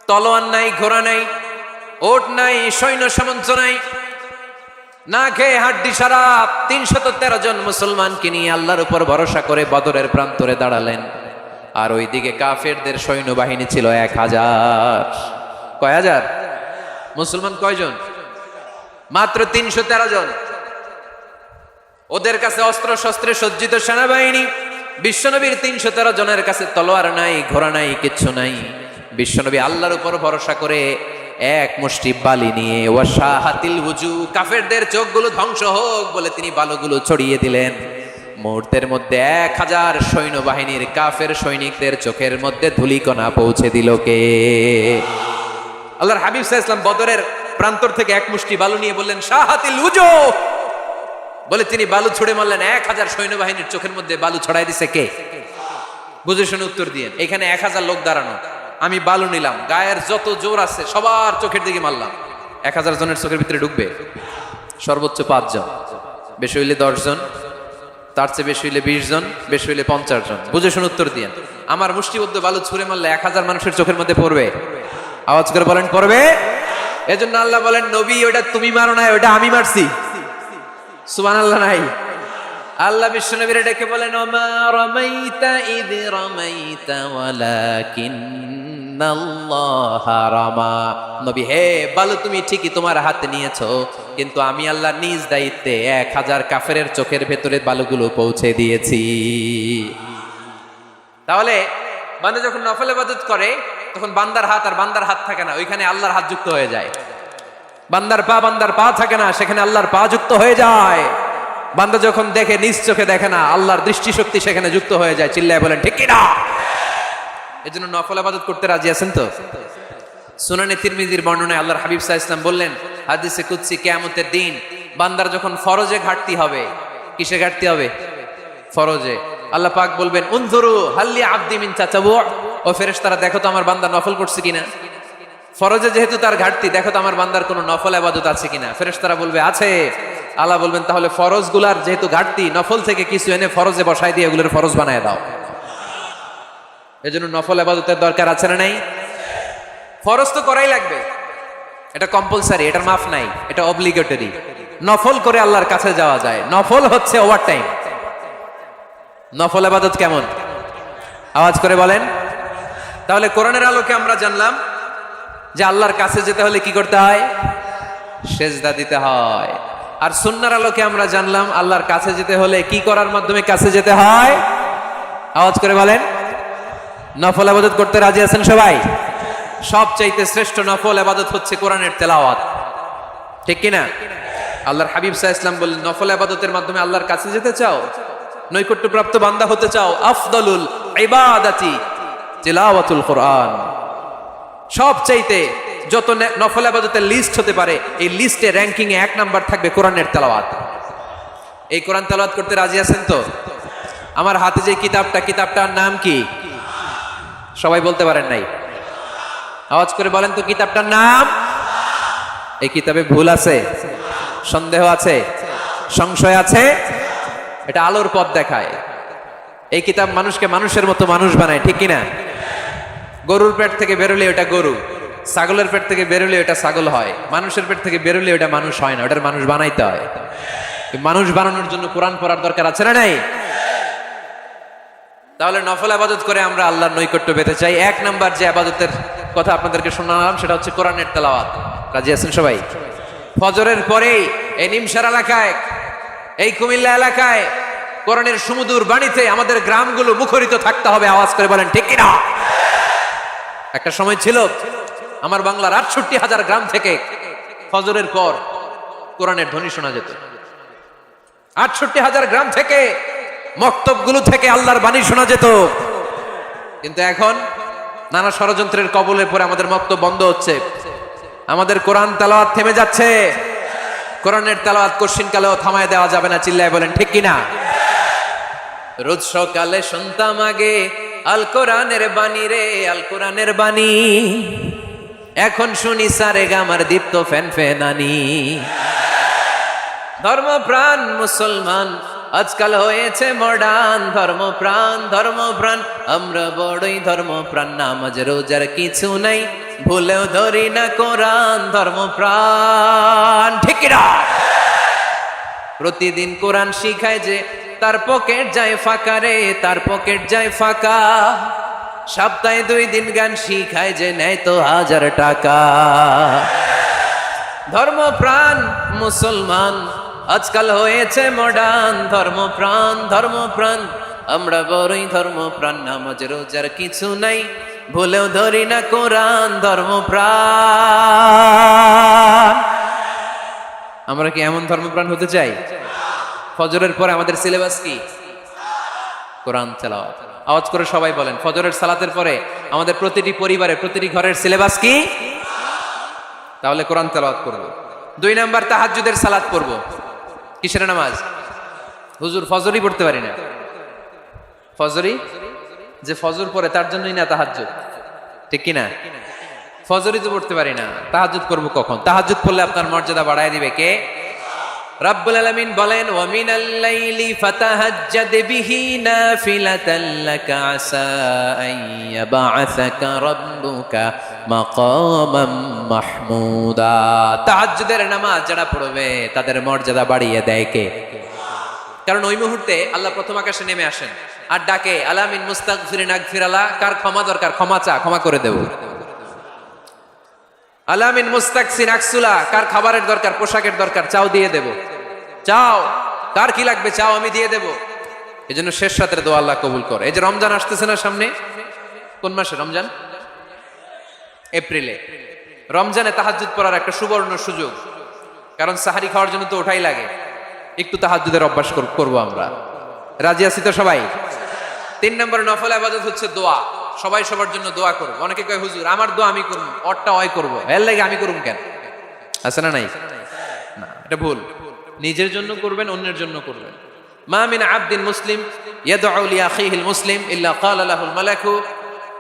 তলোয়ার নাই, ঘোড়া নাই, ওট নাই, সৈন্য সামন্ত নাই, না খেয়ে হাড্ডি সারা 313 জন মুসলমানকে নিয়ে আল্লাহর উপর ভরসা করে বদরের প্রান্তরে দাঁড়ালেন। আর ওইদিকে কাফেরদের সৈন্যবাহিনী ছিল 1000। কয় হাজার? মুসলমান কয়জন? মাত্র 313 জন। ওদের কাছে অস্ত্র শস্ত্রে সজ্জিত সেনাবাহিনী। বিশ্বনবীর 313 জনের কাছে তলোয়ার নাই, ঘোড়া নাই, কিচ্ছু নাই। বিশ্বনবী আল্লাহর উপর ভরসা করে এক মুষ্টি বালি নিয়ে ওয়াশাহাতিল ওযু, কাফেরদের চোখগুলো ধ্বংস হোক বলে তিনি বালুগুলো ছড়িয়ে দিলেন। মুহূর্তের মধ্যে 1000 সৈন্যবাহিনীর কাফের সৈনিকদের চোখের মধ্যে ধূলিকণা পৌঁছে দিল কে? আল্লাহর হাবিব সাল্লাল্লাহু আলাইহি ওয়াসাল্লাম বদরের প্রান্তর থেকে এক মুষ্টি বালু নিয়ে বললেন শাহাতিল ওযু, বলে তিনি বালু ছুড়ে মারলেন। 1000 সৈন্যবাহিনীর চোখের মধ্যে বালু ছড়াই দিছে কে? বুঝে শুনে উত্তর দিয়েন। এখানে 1000 লোক দাঁড়ানো, আমি বালু নিলাম, গায়ের যত জোর আছে সবার চোখের দিকে মারলাম। 1000 জনের চোখের ভিতরে ঢুকবে? সর্বোচ্চ 5 জন, বেশি হইলে 10 জন, তার চেয়ে বেশি হইলে 20 জন, বেশি হইলে 50 জন। বুঝে শুনে উত্তর দিয়েন। আমার মুষ্টিবদ্ধ বালু ছুঁড়ে মারলে 1000 মানুষের চোখের মধ্যে পড়বে? আওয়াজ করে বলেন পড়বে। এজন্য আল্লাহ বলেন নবী ওটা তুমি মারো না, ওটা আমি মারছি। সুবহানাল্লাহ নাই? আল্লাহ বিশ্বনবীরে ডেকে বলেন ওমা রামাইতা ইয রামাইতা ওয়ালাকিন্নাল্লাহা রামা। নবী হে, বালু তুমি ঠিকই তোমার হাতে নিয়েছো, কিন্তু আমি আল্লাহ নিজ দায়িত্বে 1000 কাফেরের চোখের ভেতরে বালুগুলো পৌঁছে দিয়েছি। তাহলে বান্দা যখন নফল ইবাদত করে তখন বান্দার হাত আর বান্দার হাত থাকে না, ওইখানে আল্লাহর হাত যুক্ত হয়ে যায়। বান্দার পা থাকে না, সেখানে আল্লাহর পা যুক্ত হয়ে যায়। বান্দা যখন দেখে নিজ চোখে দেখে না, আল্লাহর দৃষ্টিশক্তি সেখানে যুক্ত হয়ে যায়। চিল্লায় বলেন ঠিক কি না? এজন্য নফল ইবাদত করতে রাজি আছেন তো? সুনানে তিরমিজির বর্ণনায় আল্লাহর হাবিব সাল্লাল্লাহু আলাইহি ওয়াসাল্লাম বললেন হাদিসে কুদসি, কিয়ামতের দিন বান্দার যখন ফরজে ঘাটতি হবে, কিসে ঘাটতি হবে? ফরজে। আল্লাহ পাক বলবেন উনজুরু হাল্লি আবদি মিন তাতাবু, ও ফেরেশতারা দেখো তো আমার বান্দা নফল করছে কিনা। ফরজে যেহেতু তার ঘাটতি, দেখো তো আমার বান্দার কোনো নফল ইবাদত আছে কিনা। ফেরেশতারা বলবে আছে। আল্লাহ বলবেন তাহলে ফরজগুলার যেহেতু ঘাটতি, নফল থেকে কিছু এনে ফরজে বসাই দিয়ে এগুলোর ফরজ বানায় দাও। এজন্য নফল ইবাদতের দরকার আছে না নাই? ফরজ তো করাই লাগবে, এটা কম্পালসারি, এটার মাফ নাই, এটা অব্লিগেটরি। নফল করে আল্লাহর কাছে যাওয়া যায়, নফল হচ্ছে ওভার টাইম। নফল ইবাদত কেমন? আওয়াজ করে বলেন। তাহলে কোরআনের আলোকে আমরা জানলাম যে আল্লাহর কাছে যেতে হলে কি করতে হয়? সেজদা দিতে হয়। আর সুন্নাহর আলোকে আমরা জানলাম আল্লাহর কাছে যেতে হলে কি করার মাধ্যমে কাছে যেতে হয়? আওয়াজ করে বলেন। নফল ইবাদত করতে রাজি আছেন সবাই? সবচাইতে শ্রেষ্ঠ নফল ইবাদত হচ্ছে কোরআনের তেলাওয়াত, ঠিক কিনা? আল্লাহর হাবিব সাল্লাল্লাহু আলাইহি ওয়াসাল্লাম বললেন, নফল ইবাদতের মাধ্যমে আল্লাহর কাছে যেতে চাও, নৈকট্যপ্রাপ্ত বান্দা হতে চাও, আফদলুল ইবাদাতি তিলাওয়াতুল কোরআন। সবচাইতে যত নফল ইবাদতের লিস্ট হতে পারে, এই লিস্টে র্যাঙ্কিং এ 1 নাম্বার থাকবে কোরআনের তেলাওয়াত। এই কোরআন তেলাওয়াত করতে রাজি আছেন তো? আমার হাতে যে কিতাবটার নাম কি? সবাই বলতে পারেন নাই? আওয়াজ করে বলেন তো, কিতাবটার নাম? এই কিতাবে ভুল আছে, সন্দেহ আছে, সংশয় আছে? এটা আলোর পথ দেখায়। এই কিতাব মানুষকে মানুষের মতো মানুষ বানায়, ঠিক কিনা? গরুর পেট থেকে বেরোলে ওটা গরু, ছাগলের পেট থেকে বেরোলে ওটা ছাগল হয়, মানুষের পেট থেকে বেরোলে ওটা মানুষ হয় না, ওটার মানুষ বানাইতে হয়। মানুষ বানানোর জন্য কোরআন পড়ার দরকার আছে না নাই? তাহলে নফল ইবাদত করে আমরা আল্লাহর নৈকট্য পেতে চাই। 1 নাম্বার যে ইবাদতের কথা আপনাদেরকে শোনালাম সেটা হচ্ছে কোরআনের তেলাওয়াত। রাজি আছেন সবাই? ফজরের পরেই এই নিমসার এলাকায়, এই কুমিল্লা এলাকায় কোরআনের সুমধুর বাণীতে আমাদের গ্রামগুলো মুখরিত থাকতে হবে। আওয়াজ করে বলেন ঠিক কিনা? একটা সময় ছিল আমার বাংলার ৬৮,০০০ গ্রাম থেকে ফজরের পর কোরআনের ধ্বনি শোনা যেত। ৬৮,০০০ গ্রাম থেকে, মক্তবগুলো থেকে আল্লাহর বাণী শোনা যেত। কিন্তু এখন নানা ষড়যন্ত্রের কবলে পড়ে আমাদের মক্তব বন্ধ হচ্ছে, আমাদের কোরআন তেলাওয়াত থেমে যাচ্ছে। কোরআনের তেলাওয়াত কশিন কালেও থামায় দেওয়া যাবে না, চিল্লায় বলেন ঠিক কিনা? রোজ সকালে শুনতাম আগে আল কোরআনের বাণী রে, আল কোরআনের বাণী, এখন শুনি সারে গামার দীপ্ত ফ্যান ফেনানি। ধর্মপ্রাণ মুসলমান আজকাল হয়েছে মডার্ন, ধর্মপ্রাণ আমরা বড়ই ধর্মপ্রাণ, নামাজ রোজার কিছু নাই, ভুলেও ধরি না কোরআন, ধর্মপ্রাণ ঠিক কিনা? প্রতিদিন কোরআন শিখায় যে তার পকেট যায় ফাঁকা রে, তার পকেট যায় ফাঁকা, সপ্তাহে 2 দিন গান শিখায় যে নেয় তো 1000 টাকা। ধর্মপ্রাণ মুসলমান আজকাল হয়েছে মডার্ন, ধর্মপ্রাণ আমরা বড়ই ধর্মপ্রাণ, নামাজ রোজার কিছু নাই, ভুলেও ধরি না কোরআন, ধর্মপ্রাণ। আমরা কি এমন ধর্মপ্রাণ হতে চাই? ফজরের পরে আমাদের সিলেবাস কি? কোরআন তেলাওয়াত। আওয়াজ করে সবাই বলেন, ফজরের সালাতের পরে আমাদের প্রতিটি পরিবারে, প্রতিটি ঘরের সিলেবাস কি? তাহলে কোরআন তেলাওয়াত করব। 2 নাম্বার তাহাজ্জুদের সালাত পড়ব। কিসের নামাজ? হুজুর ফজরই পড়তে পারি না। ফজরই যে ফজর পড়ে তার জন্যই না তাহাজ্জুদ, ঠিক কিনা? ফজরই তো পড়তে পারি না, তাহাজ্জুদ করব কখন? তাহাজ্জুদ পড়লে আপনার মর্যাদা বাড়ায় দিবে কে? রব্বুল আলামিন বলেন, ওয়া মিনাল লাইলি ফাতাহাজ্জাদ বিহি নাফিলাতান লাকা আসা আন ইয়াবআসাকা রাব্বুকা মাকামান মাহমুদা। তাহাজ্জুদের নামাজ যারা পড়বে তাদের মর্যাদা বাড়িয়ে দেয় কে? কারণ ওই মুহূর্তে আল্লাহ প্রথম আকাশে নেমে আসেন আর ডাকে, আলা মিন মুস্তাগফিরিন আগফিরালা, কার ক্ষমা দরকার ক্ষমা চা, ক্ষমা করে দেব। আলা মিন মুস্তাকসিন আকসুলা, কার খাবারের দরকার, পোশাকের দরকার, চাও দিয়ে দেব। চাও, কার কি লাগবে চাও, আমি দিয়ে দেব। এজন্য শেষ রাতের দোয়া আল্লাহ কবুল করে। এই যে রমজান আসতেছে না সামনে, কোন মাসে রমজান? এপ্রিলে। রমজানে তাহাজ্জুদ পড়ার একটা সুবর্ণ সুযোগ, কারণ সাহারি খাওয়ার জন্য তো ওঠাই লাগে। একটু তাহাজ্জুদের অভ্যাস করবো আমরা। রাজি আছি তো সবাই? 3 নম্বর নফল ইবাদত হচ্ছে দোয়া। সবাই সবার জন্য দোয়া করবো। অনেকে কয় হুজুর আমার দোয়া আমি করবো, অরটা ওই করবো, এর লাগে আমি করুম কেন? আছে না নাই? না, এটা ভুল। নিজের জন্য করবেন, অন্যের জন্য করবেন। মা মিন আবদিন মুসলিম ইয়াদউ লি আখিহিল মুসলিম ইল্লা ক্বালা লাহুল মালাকু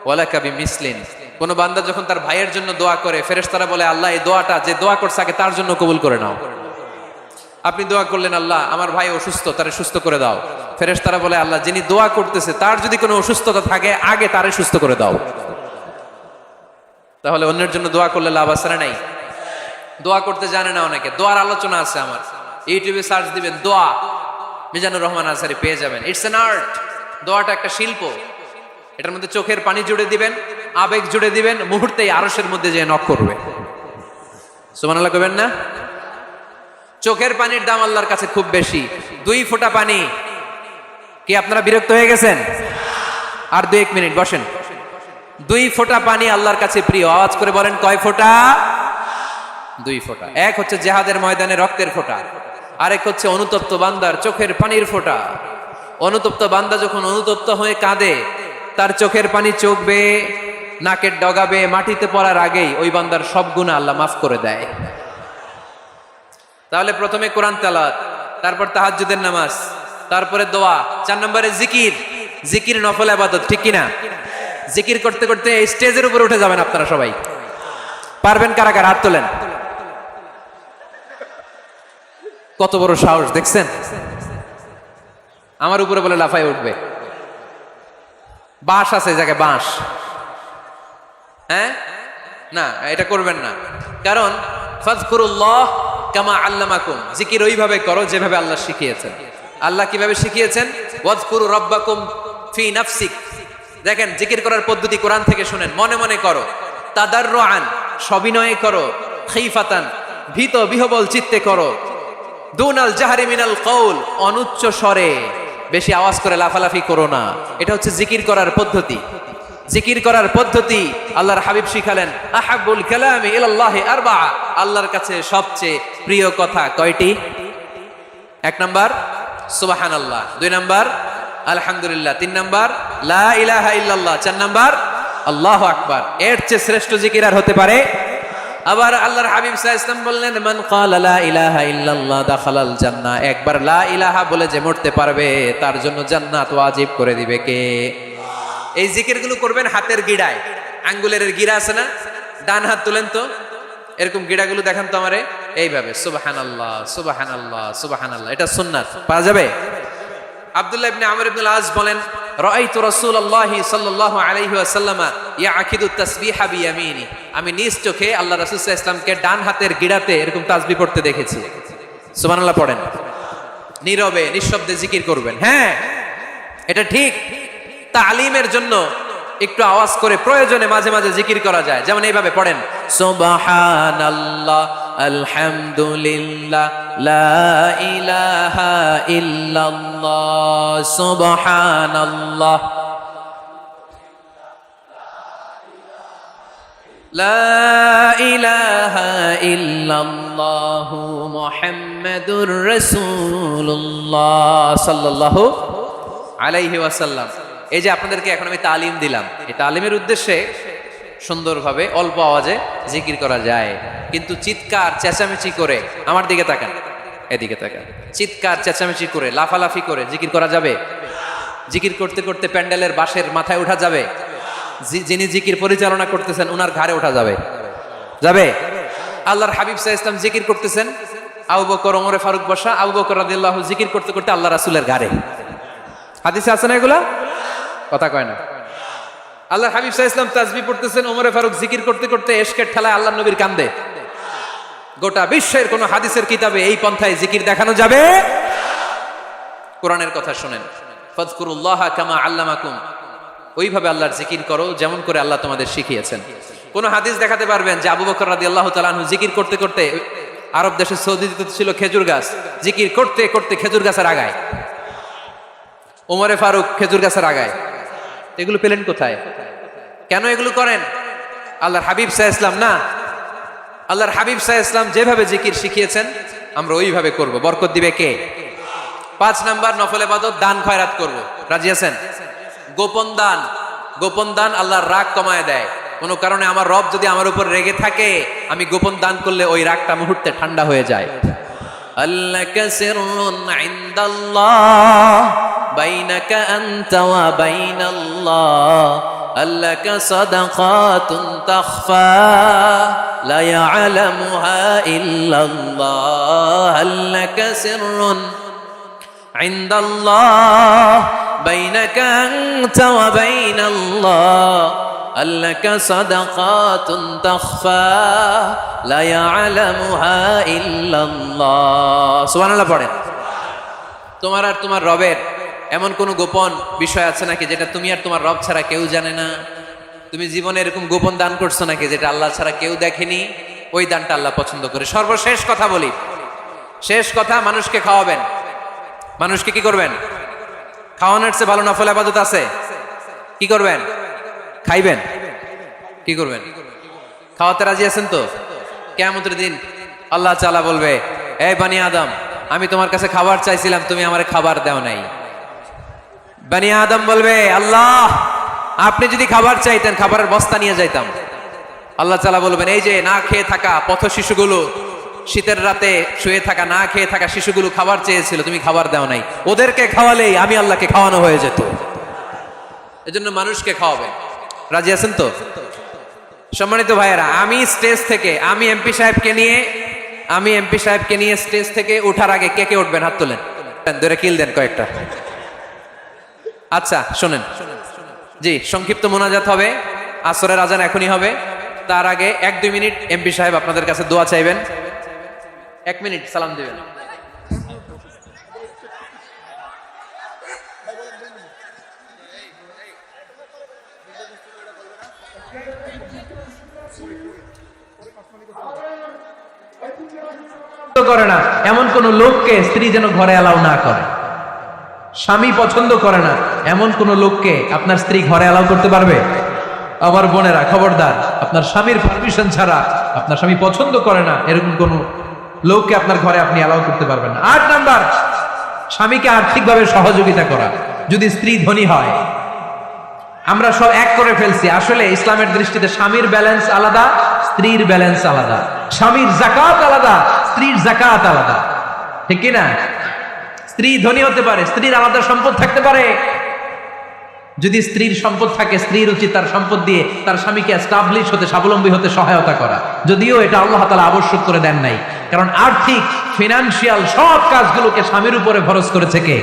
ওয়া লাকা বিমিসলিন। কোন বান্দা যখন তার ভাইয়ের জন্য দোয়া করে, ফেরেশতারা বলে আল্লাহ এই দোয়াটা যে দোয়া করছে আগে তার জন্য কবুল করে নাও। আপনি দোয়া করলেন, আল্লাহ আমার ভাই অসুস্থ, তারে সুস্থ করে দাও। ফেরেশতারা বলে, আল্লাহ যিনি দোয়া করতেছে তার যদি কোনো অসুস্থতা থাকে আগে তারে সুস্থ করে দাও। তাহলে অন্যের জন্য দোয়া করলে লাভ আছে না নাই? দোয়া করতে জানে না অনেকে, দোয়ার আলোচনা আছে আমার, ইউটিউবে সার্চ দিবেন দোয়া, মিজানুর রহমান আনসারী পেয়ে যাবেন। It's an art. দোয়াটা একটা শিল্প। এটার মধ্যে চোখের পানি জুড়ে দিবেন, আবেগ জুড়ে দিবেন, মুহূর্তেই আরশের মধ্যে যে নক করবে। সুবহানাল্লাহ কইবেন না? চোখের পানির দাম আল্লাহর কাছে খুব বেশি। 2 ফোঁটা পানি। কি আপনারা বিরক্ত হয়ে গেছেন? আর 2-1 মিনিট বসেন। 2 ফোঁটা পানি আল্লাহর কাছে প্রিয়। আওয়াজ করে বলেন কয় ফোঁটা? 2 ফোঁটা। এক হচ্ছে জিহাদের ময়দানে রক্তের ফোঁটা, আরেক হচ্ছে অনুতপ্ত বান্দার চোখের পানির ফোঁটা। অনুতপ্ত বান্দা যখন অনুতপ্ত হয়ে কাঁদে, তার চোখের পানি চোখ বেয়ে নাকের ডগাবে মাটিতে পড়ার আগেই ওই বান্দার সব গুনাহ আল্লাহ মাফ করে দেয়। তাহলে প্রথমে কোরআন তেলাওয়াত, তারপর তাহাজ্জুদের নামাজ, তারপরে দোয়া, 4 নম্বরে জিকির। জিকির নফল ইবাদত, ঠিক কিনা? জিকির করতে করতে এই স্টেজের উপরে উঠে যাবেন আপনারা সবাই। পারবেন কারা কারা? হাত তোলেন। কত বড় সাহস দেখছেন? আমার উপরে বলে লাফায় উঠবে। বাঁশ আছে জায়গায়, বাঁশ। হ্যাঁ, না এটা করবেন না, কারণ ফাযকুরুল্লাহ কামা আল্লামাকুম, জিকির ওইভাবে করো যেভাবে আল্লাহ শিখিয়েছেন। আল্লাহ কিভাবে শিখিয়েছেন? ওয়াযকুরু রাব্বাকুম ফি নাফসিক। দেখেন জিকির করার পদ্ধতি কোরআন থেকে শুনেন, মনে মনে করো, তাদাররুআন সবিনয়ে করো, খাইফাতান ভীত বিহবল চিত্তে করো, দুনাল জাহরি মিনাল কওল অনুচ্চ স্বরে, বেশি আওয়াজ করে লাফালাফি করো না। এটা হচ্ছে জিকির করার পদ্ধতি। জিকির করার পদ্ধতি আল্লাহর হাবিব শিখালেন, আহাব্বুল কালামি ইলাল্লাহি আরবা, আল্লাহর কাছে সবচেয়ে প্রিয় কথা কয়টি? 1 নাম্বার সুবহানাল্লাহ, 2 নাম্বার আলহামদুলিল্লাহ, 3 নাম্বার লা ইলাহা ইল্লাল্লাহ, 4 নাম্বার আল্লাহু আকবার। এর চেয়ে শ্রেষ্ঠ জিকির আর হতে পারে? আবার আল্লাহর হাবিব সাল্লাল্লাহু আলাইহি ওয়াসাল্লাম বললেন, মান ক্বালা লা ইলাহা ইল্লাল্লাহ দাখালাল জান্নাহ, একবার লা ইলাহা বলে যে মরতে পারবে তার জন্য জান্নাত ওয়াজিব করে দিবে কে? এই জিকিরগুলো করবেন হাতের গিড়ায়, আঙ্গুলের গিড়া আছে না, ডান হাত তুলেন তো, এরকম গিড়াগুলো দেখান তো আমারে, এইভাবে সুবহানাল্লাহ সুবহানাল্লাহ সুবহানাল্লাহ। এটা সুন্নাত, পাওয়া যাবে? আব্দুল্লাহ ইবনে আমর ইবনে আল-আস বলেন, রাআইতু রাসূলুল্লাহি সাল্লাল্লাহু আলাইহি ওয়াসাল্লাম ইয়াকিদু তাসবিহা বিয়ামিনি, আমি নিজ চোখে আল্লাহ রাসূল সাল্লাল্লাহু আলাইহি ওয়াসাল্লামকে ডান হাতের গিড়াতে এরকম তাসবিহ পড়তে দেখেছি। সুবহানাল্লাহ পড়েন, নীরবে নিঃশব্দে জিকির করবেন। হ্যাঁ, এটা ঠিক। তালিমের জন্য একটু আওয়াজ করে প্রয়োজনে মাঝে মাঝে জিকির করা যায়, যেমন এইভাবে পড়েন, সুবহানাল্লাহ আলহামদুলিল্লাহ লা ইলাহা ইল্লাল্লাহ সুবহানাল্লাহ লা ইলাহা ইল্লাল্লাহ মুহাম্মাদুর রাসূলুল্লাহ সাল্লাল্লাহু আলাইহি ওয়াসাল্লাম। এই যে আপনাদেরকে এখন আমি তালিম দিলাম, এই তালিমের উদ্দেশ্যে সুন্দরভাবে অল্প আওয়াজে জিকির করা যায়, কিন্তু চিৎকার চেঁচামেচি করে, আমার দিকে তাকান, এদিকে তাকান, চিৎকার চেঁচামেচি করে লাফালাফি করে জিকির করা যাবে? জিকির করতে করতে প্যান্ডেলের বাঁশের মাথায় ওঠা যাবে? যিনি জিকির পরিচালনা করতেছেন ওনার ঘাড়ে ওঠা যাবে? যাবে? আল্লাহর হাবিব সাল্লাল্লাহু আলাইহি ওয়াসাল্লাম জিকির করতেছেন, আবু বকর ওমরে ফারুক বসা, আবু বকর রাদিয়াল্লাহু জিকির করতে করতে আল্লাহ রাসূলের ঘাড়ে। হাদিসে আছে না এগুলা? কথা কয় না। আল্লাহর হাবিব সাল্লাল্লাহু আলাইহি ওয়াসাল্লাম তাসবিহ পড়তেছেন, ওমরে ফারুক জিকির করতে করতে এশকের ঠেলায় আল্লাহর নবীর কান্দে। গোটা বিশ্বের কোন হাদিসের কিতাবে এই পন্থায় জিকির দেখানো যাবে? কোরআনের কথা শুনেন, ফাযকুরুল্লাহ কামা আল্লামাকুম, ওইভাবে আল্লাহর জিকির করো যেমন করে আল্লাহ তোমাদের শিখিয়েছেন। কোন হাদিস দেখাতে পারবেন যে আবু বকর রাদিয়াল্লাহু তাআলা আনহু জিকির করতে করতে, আরব দেশে সৌদিতে ছিল খেজুর গাছ, জিকির করতে করতে খেজুর গাছের আগায়, ওমরে ফারুক খেজুর গাছের আগায়, এগুলো পেলেন কোথায়? কেন এগুলো করেন? আল্লাহর হাবিব সাল্লাল্লাহু আলাইহি ওয়াসাল্লাম না, আল্লাহর হাবিব সাল্লাল্লাহু আলাইহি ওয়াসাল্লাম যেভাবে জিকির শিখিয়েছেন আমরা ওইভাবে করব। বরকত দিবে কে? 5 নাম্বার নফল ইবাদত, দান খয়রাত করব। রাজি আছেন? গোপন দান, গোপন দান আল্লাহর রাগ কমায় দেয়। কোন কারণে আমার রব যদি আমার উপর রেগে থাকে, আমি গোপন দান করলে ওই রাগটা মুহূর্তে ঠান্ডা হয়ে যায়। আল্লাকা সিররুন ইনদাল্লাহ বাইনাকা আনতা ওয়া বাইনাল্লাহ, আল্লাকা সাদাকাতুন তাখফা লা ইয়ালামুহা ইল্লাল্লাহ, আল্লাকা সিররুন ইনদাল্লাহ বাইনাকা আনতা ওয়া বাইনাল্লাহ আল্লাকা সাদাকাতুন তাখফা লা ইয়ালামুহা ইল্লাল্লাহ। সুবহানাল্লাহ পড়েন। তোমার আর তোমার রবের এমন কোন গোপন বিষয় আছে নাকি যেটা তুমি আর তোমার রব ছাড়া কেউ জানে না? তুমি জীবনে এরকম গোপন দান করছো নাকি যেটা আল্লাহ ছাড়া কেউ দেখেনি? ওই দানটা আল্লাহ পছন্দ করে। সর্বশেষ কথা বলি, শেষ কথা, মানুষকে খাওয়াবেন। মানুষকে কি করবেন? খাওয়ানোর চেয়ে ভালো নফল ইবাদত আছে? কি করবেন? খাইবেন। কি করবেন? খাওয়াতে রাজি আছেন তো? কিয়ামতের দিন আল্লাহ তাআলা বলবে, এই বানি আদম, আমি তোমার কাছে খাবার চাইছিলাম, তুমি আমারে খাবার দাও নাই। বানি আদম বলবে, আল্লাহ আপনি যদি খাবার চাইতেন খাবারের বস্তা নিয়ে যাইতাম। আল্লাহ তাআলা বলবেন, এই যে না খেয়ে থাকা পথ শিশুগুলো, শীতের রাতে শুয়ে থাকা না খেয়ে থাকা শিশুগুলো খাবার চেয়েছিল, তুমি খাবার দাও নাই। ওদেরকে খাওয়ালেই আমি আল্লাহকে খাওয়ানো হয়ে যেত। এজন্য মানুষকে খাওয়াবে। রাজি আছেন তো? সম্মানিত ভাইয়েরা, আমি স্টেজ থেকে এমপি সাহেবকে নিয়ে স্টেজ থেকে ওঠার আগে কে কে উঠবেন? হাত তোলেন, ধরে কিল দেন কয়েকটা। আচ্ছা শোনেন, জি সংক্ষিপ্ত মোনাজাত হবে, আসরের আজান এখনই হবে। তার আগে 1-2 মিনিট এমপি সাহেব আপনাদের কাছে দোয়া চাইবেন। 1 মিনিট সালাম দিবেন। করে না এমন কোন লোককে স্ত্রী যেন ঘরে অ্যালাউ না করে। স্বামী পছন্দ করে না এমন কোন লোককে আপনার স্ত্রী ঘরে অ্যালাউ করতে পারবে? আমার বোনেরা খবরদার, আপনার স্বামীর পারমিশন ছাড়া, আপনার স্বামী পছন্দ করে না এরকম কোন লোককে আপনার ঘরে আপনি অ্যালাউ করতে পারবেন না। 8 নাম্বার, স্বামীকে আর্থিকভাবে সহযোগিতা করা। যদি স্ত্রী ধনী হয়, আমরা সব এক করে ফেলছি, আসলে ইসলামের দৃষ্টিতে স্বামীর ব্যালেন্স আলাদা, স্ত্রীর ব্যালেন্স আলাদা। স্বামীর যাকাত আলাদা, স্ত্রীর যাকাত আলাদা, ঠিক কি না? স্ত্রী ধনী হতে পারে, স্ত্রীর আলাদা সম্পদ থাকতে পারে। যদি স্ত্রীর সম্পদ থাকে, স্ত্রীর উচিত তার সম্পদ দিয়ে তার স্বামীকে এস্টাবলিশ হতে, স্বাবলম্বী হতে সহায়তা করা। যদিও এটা আল্লাহ তাআলা আবশ্যক করে দেন নাই, কারণ আর্থিক ফিনান্সিয়াল সব কাজগুলোকে স্বামীর উপরে খরচ করেছে কে?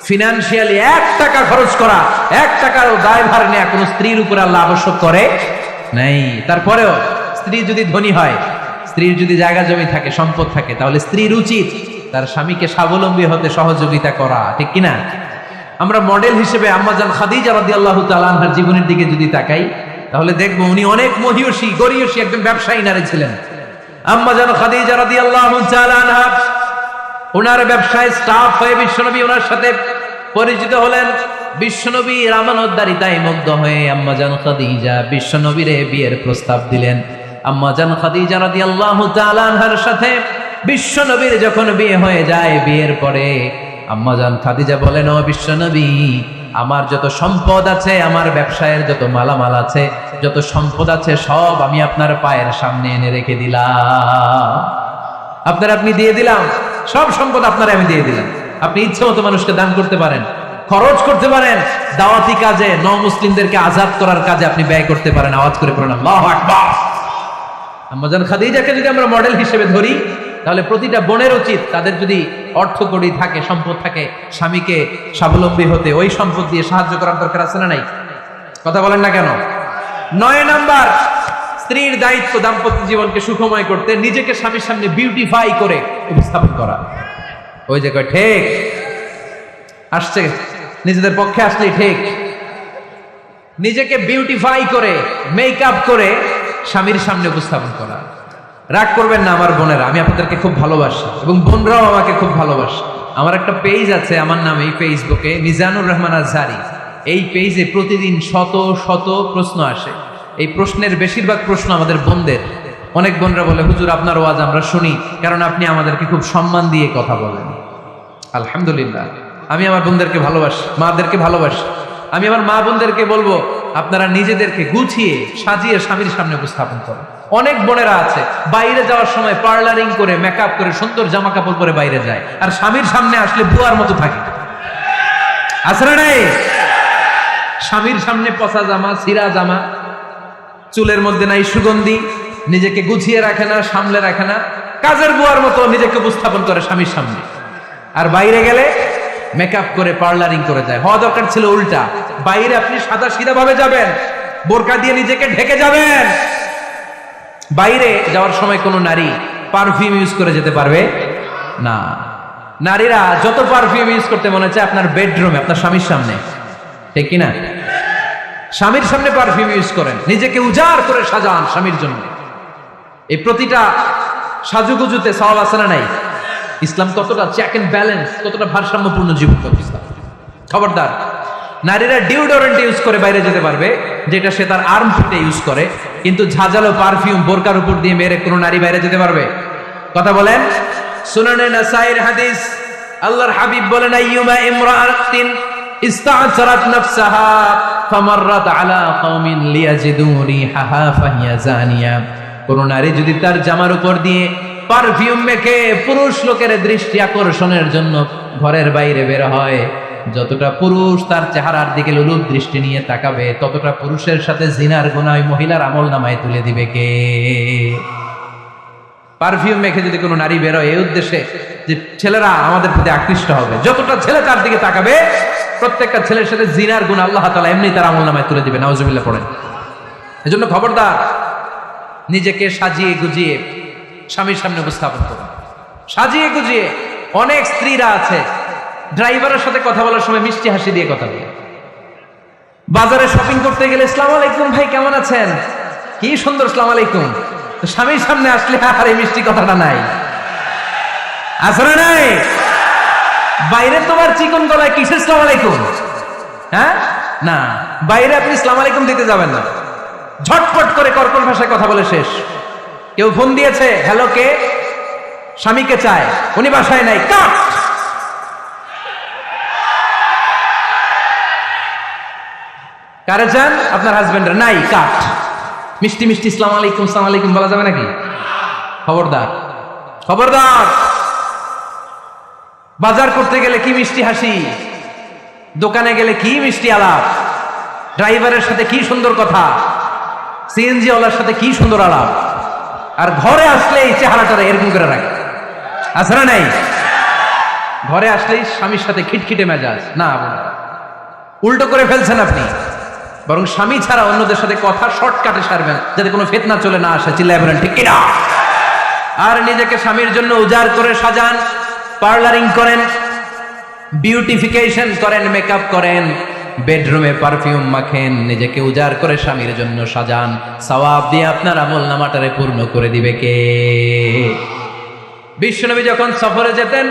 ফিনান্সিয়ালি 1 টাকা খরচ করা, 1 টাকারও দায়ভার নেওয়া কোনো স্ত্রীর উপরে আল্লাহ আবশ্যক করে নাই। তারপরেও স্ত্রী যদি ধনী হয়, স্ত্রীর যদি জায়গা জমি থাকে, সম্পদ থাকে, তাহলে স্ত্রীর উচিত তার স্বামীকে স্বাবলম্বী হতে সহযোগিতা করা, ঠিক কিনা? আমরা মডেল হিসেবে আম্মাজান খাদিজা রাদিয়াল্লাহু তাআলা আনহার জীবনের দিকে যদি তাকাই, তাহলে দেখবো উনি অনেক মহিয়সী, গরিয়সী একজন ব্যবসায়ী নারী ছিলেন। আম্মাজান খাদিজা রাদিয়াল্লাহু তাআলা আনহা ওনার ব্যবসায় স্টাফ হয়ে বিশ্বনবী ওনার সাথে পরিচিত হলেন। বিশ্বনবীর আমানতদারিতায় মুগ্ধ হয়ে আম্মাজান খাদিজা বিশ্বনবীরে বিয়ের প্রস্তাব দিলেন। আম্মাজান খাদিজা রাদিয়াল্লাহু তাআলা আনহার সাথে বিশ্বনবীর যখন বিয়ে হয়ে যায়, বিয়ের পরে আম্মাজান খাদিজা বলেন, ও বিশ্বনবী, আমার যত সম্পদ আছে, আমার ব্যবসায়ের যত মালামাল আছে, যত সম্পদ আছে, সব আমি আপনার পায়ের সামনে এনে রেখে দিলাম। আপনি দিয়ে দিলাম, সব সম্পদ আপনারা আমি দিয়ে দিলাম। আপনি ইচ্ছে মতো মানুষকে দান করতে পারেন, খরচ করতে পারেন, দাওয়াতি কাজে, মুসলিমদেরকে আজাদ করার কাজে আপনি ব্যয় করতে পারেন। আওয়াজ করে পড়েন আল্লাহু আকবার। আম্মাজান খাদিজাকে যদি আমরা মডেল হিসেবে ধরি, তাহলে প্রতিটা বোনের উচিত তাদের যদি অর্থকড়ি থাকে, সম্পদ থাকে, স্বামীকে স্বাবলম্বী হতে ওই সম্পদ দিয়ে সাহায্য করার দরকার আছে না নাই? কথা বলেন না কেন? 9 নাম্বার, স্ত্রীর দায়িত্ব দাম্পত্য জীবনকে সুখময় করতে নিজেকে স্বামীর সামনে বিউটিফাই করে উপস্থাপন করা। ওই যে কয় ঠিক আসছে, নিজেদের পক্ষে আসলেই ঠিক। নিজেকে বিউটিফাই করে, মেকআপ করে স্বামীর সামনে উপস্থাপন করা। রাগ করবেন না আমার বোনেরা, আমি আপনাদেরকে খুব ভালোবাসি এবং বোনরাও আমাকে খুব ভালোবাসে। আমার একটা পেজ আছে আমার নামে, এই ফেসবুকে মিজানুর রহমান আজহারি। এই পেজে প্রতিদিন শত শত প্রশ্ন আসে। এই প্রশ্নের বেশিরভাগ প্রশ্ন আমাদের বোনদের। অনেক বোনরা বলে, হুজুর আপনার ওয়াজ আমরা শুনি, কারণ আপনি আমাদেরকে খুব সম্মান দিয়ে কথা বলেন। আলহামদুলিল্লাহ, আমি আমার বোনদেরকে ভালোবাসি, মাদেরকে ভালোবাসি। আমি আমার মা বোনদেরকে বলবো, আপনারা নিজেদেরকে গুছিয়ে সাজিয়ে স্বামীর সামনে উপস্থাপন করেন। অনেক বোনেরা আছে বাইরে যাওয়ার সময় পার্লারিং করে, মেকআপ করে, সুন্দর জামা কাপড় পরে বাইরে যায়, আর স্বামীর সামনে আসলে বুয়ার মতো থাকে। আছে না নাই? স্বামীর সামনে পচা জামা, ছিঁড়া জামা, চুলের মধ্যে নাই সুগন্ধি, নিজেকে গুছিয়ে রাখে না, সামলে রাখে না, কাজের বুয়ার মতো নিজেকে উপস্থাপন করে স্বামীর সামনে। আর বাইরে গেলে মেকআপ করে পার্লারিং করে যায়। হওয়া দরকার ছিল উল্টা, বাইরে আপনি সাদা সিধা ভাবে যাবেন, বোরকা দিয়ে নিজেকে ঢেকে যাবেন। বাইরে যাওয়ার সময় কোনো নারী পারফিউম ইউজ করে যেতে পারবে না। নারীরা যত পারফিউম ইউজ করতে মনে হচ্ছে আপনার বেডরুমে, আপনার স্বামীর সামনে, ঠিক কিনা? স্বামীর সামনে পারফিউম ইউজ করেন, নিজেকে উজাড় করে সাজান স্বামীর জন্য। এই প্রতিটা সাজুগুজুতে সওয়াব আছে না নাই? ইসলাম কতটা চেক এন্ড ব্যালেন্স, কতটা ভারসাম্যপূর্ণ জীবন ইসলাম। খবরদার, নারীরা ডিওডোরেন্ট ইউজ করে বাইরে যেতে পারবে, যেটা সে তার আর্ম ফিটে ইউজ করে, কিন্তু ঝাঁঝালো পারফিউম বোরকার উপর দিয়ে মেরে কোনো নারী বাইরে যেতে পারবে? কথা বলেন। সুনানে নাসাইর হাদিস, আল্লাহর হাবিব বলেন, আইয়ুমা ইমরাআতিন ইস্তা'সারাত নাফসাহা ফামাররাত আলা কওমিন লিয়াজিদু রিহাহা ফাহিয়া জানিয়া। কোন নারী যদি তার জামার উপর দিয়ে পারফিউম মেখে পুরুষ লোকের দৃষ্টি আকর্ষণের জন্য ঘরের বাইরে বের হয়, যতটা পুরুষ তার চেহারার দিকে লোলুপ দৃষ্টি নিয়ে তাকাবে, ততটা পুরুষের সাথে জিনার গুনাহ মহিলার আমলনামায় তুলে দিবে কে? পারফিউম মেখে যদি কোনো নারী বের হয় এই উদ্দেশ্যে যে ছেলেরা আমাদের প্রতি আকৃষ্ট হবে, যতটা ছেলে তার দিকে তাকাবে, প্রত্যেকটা ছেলের সাথে জিনার গুনাহ আল্লাহ তাআলা এমনি তার আমলনামায় তুলে দিবে। নাউজুবিল্লাহ পড়েন। এজন্য খবরদার, নিজেকে সাজিয়ে গুজিয়ে স্বামীর সামনে উপস্থাপন করুন, সাজিয়ে গুজিয়ে। অনেক স্ত্রীরা আছে ড্রাইভারের সাথে কথা বলার সময় মিষ্টি হাসি দিয়ে কথা বলে। বাজারে শপিং করতে গেলে আসসালামু আলাইকুম ভাই, কেমন আছেন? কি সুন্দর আসসালামু আলাইকুম। স্বামীর সামনে আসলে আর এই মিষ্টি কথাটা নাই, আছে না নাই? বাইরে তোমার চিকন গলায় কিসের আসসালামু আলাইকুম? হ্যাঁ, না, বাইরে আপনি আসসালামু আলাইকুম দিতে যাবেন না, ঝটপট করে কর্কশ ভাষায় কথা বলে শেষ। কেউ ফোন দিয়েছে, হ্যালো, কে? স্বামীকে চায়, উনি বাসায় নাই, কাট। কারে চান? আপনার হাজবেন্ডের, নাই, কাট। মিষ্টি মিষ্টি আসসালামু আলাইকুম আসসালামু আলাইকুম বলা যাবে নাকি? খবরদার, খবরদার। বাজার করতে গেলে কি মিষ্টি হাসি, দোকানে গেলে কি মিষ্টি আলাপ, ড্রাইভারের সাথে কি সুন্দর কথা, সিএনজি ওয়ালার সাথে কি সুন্দর আলাপ, আর ঘরে আসলেই চেহারাটা এরকম করে রাখে, আছে না নাই? ঘরে আসলেই স্বামীর সাথে খিটখিটে মেজাজ। না, উল্টো করে ফেলছেন আপনি। বরং স্বামী ছাড়া অন্যদের সাথে কথা শর্টকাটে সারবেন, যাতে কোনো ফিতনা চলে না আসে। চিল্লায় বলেন ঠিক কিনা? আর নিজেকে স্বামীর জন্য উজাড় করে সাজান, পার্লারিং করেন, বিউটিফিকেশন করেন, মেকআপ করেন, বেডরুমে পারফিউম মাখেন, নিজেকে উজাড় করে স্বামীর জন্য সাজান। সওয়াব দিয়ে আপনার আমলনামাটারে পূর্ণ করে দিবে কে? বিশ্বনবী যখন সফরে যেতেন,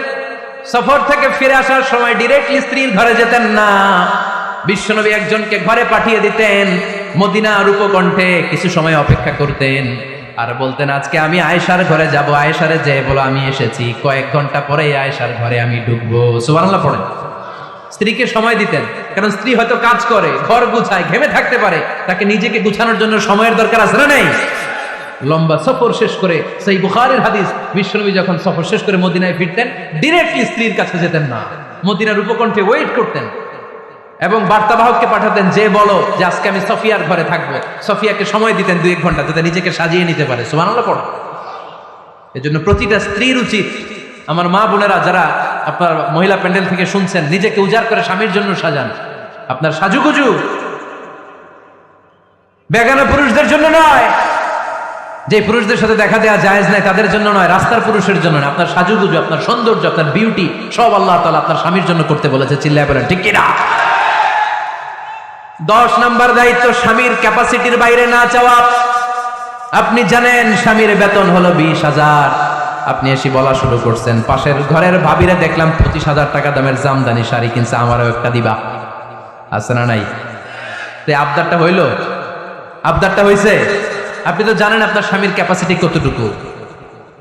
সফর থেকে ফিরে আসার সময় ডিরেক্টলি স্ত্রীর ঘরে যেতেন না। বিশ্বনবী একজনকে ঘরে পাঠিয়ে দিতেন, মদিনার উপকণ্ঠে কিছু সময় অপেক্ষা করতেন, আর বলতেন আজকে আমি আয়েশার ঘরে যাব, আয়েশারে যেয়ে বলো আমি এসেছি, কয়েক ঘন্টা পরে আয়েশার ঘরে আমি ঢুকবো। সুবহানাল্লাহ পড়েন। স্ত্রীকে সময় দিতেন, কারণ স্ত্রী হয়তো কাজ করে, ঘর গুছায়, ঘেমে থাকতে পারে, তাকে নিজেকে গুছানোর জন্য সময়ের দরকার আছে না নাই? লম্বা সফর শেষ করে, সেই বুখারীর হাদিস, বিশ্বনবী যখন সফর শেষ করে মদিনায় ফিরতেন, ডিরেক্টলি স্ত্রীর কাছে যেতেন না, মদিনার উপকণ্ঠে ওয়েট করতেন এবং বার্তাবাহককে পাঠাতেন, যে বলো যে আজকে আমি সফিয়ার ঘরে থাকবো। সফিয়াকে সময় দিতেন 2-1 ঘন্টা, যাতে নিজেকে সাজিয়ে নিতে পারে। সুবহানাল্লাহ পড়ো। এজন্য প্রতিটা স্ত্রীর উচিত, আমার মা বোনেরা যারা আপনার মহিলা প্যান্ডেল থেকে শুনছেন, নিজেকে উজাড় করে স্বামীর জন্য সাজান। আপনার সাজুগুজু বেগানা পুরুষদের জন্য নয়, যে পুরুষদের সাথে দেখা দেওয়া জায়েজ নাই তাদের জন্য নয়, রাস্তার পুরুষের জন্য নয়। আপনার সাজুগুজু, আপনার সৌন্দর্য, আপনার বিউটি সব আল্লাহ তাআলা আপনার স্বামীর জন্য করতে বলেছে। চিল্লায় বলেন ঠিক কিনা? 10 নাম্বার দায়িত্ব, স্বামীর ক্যাপাসিটির বাইরে না চাওয়া। আপনি জানেন স্বামীর বেতন হলো 20,000, আপনি এসে বলা শুরু করছেন, পাশের ঘরের ভাবিরা দেখলাম 25,000 টাকা দামের জামদানি শাড়ি কিনছে, আমারও একটা দিবা। আছে না নাই? তে আবদারটা হইল? আবদারটা হইছে? আপনি তো জানেন আপনার স্বামীর ক্যাপাসিটি কতটুকু।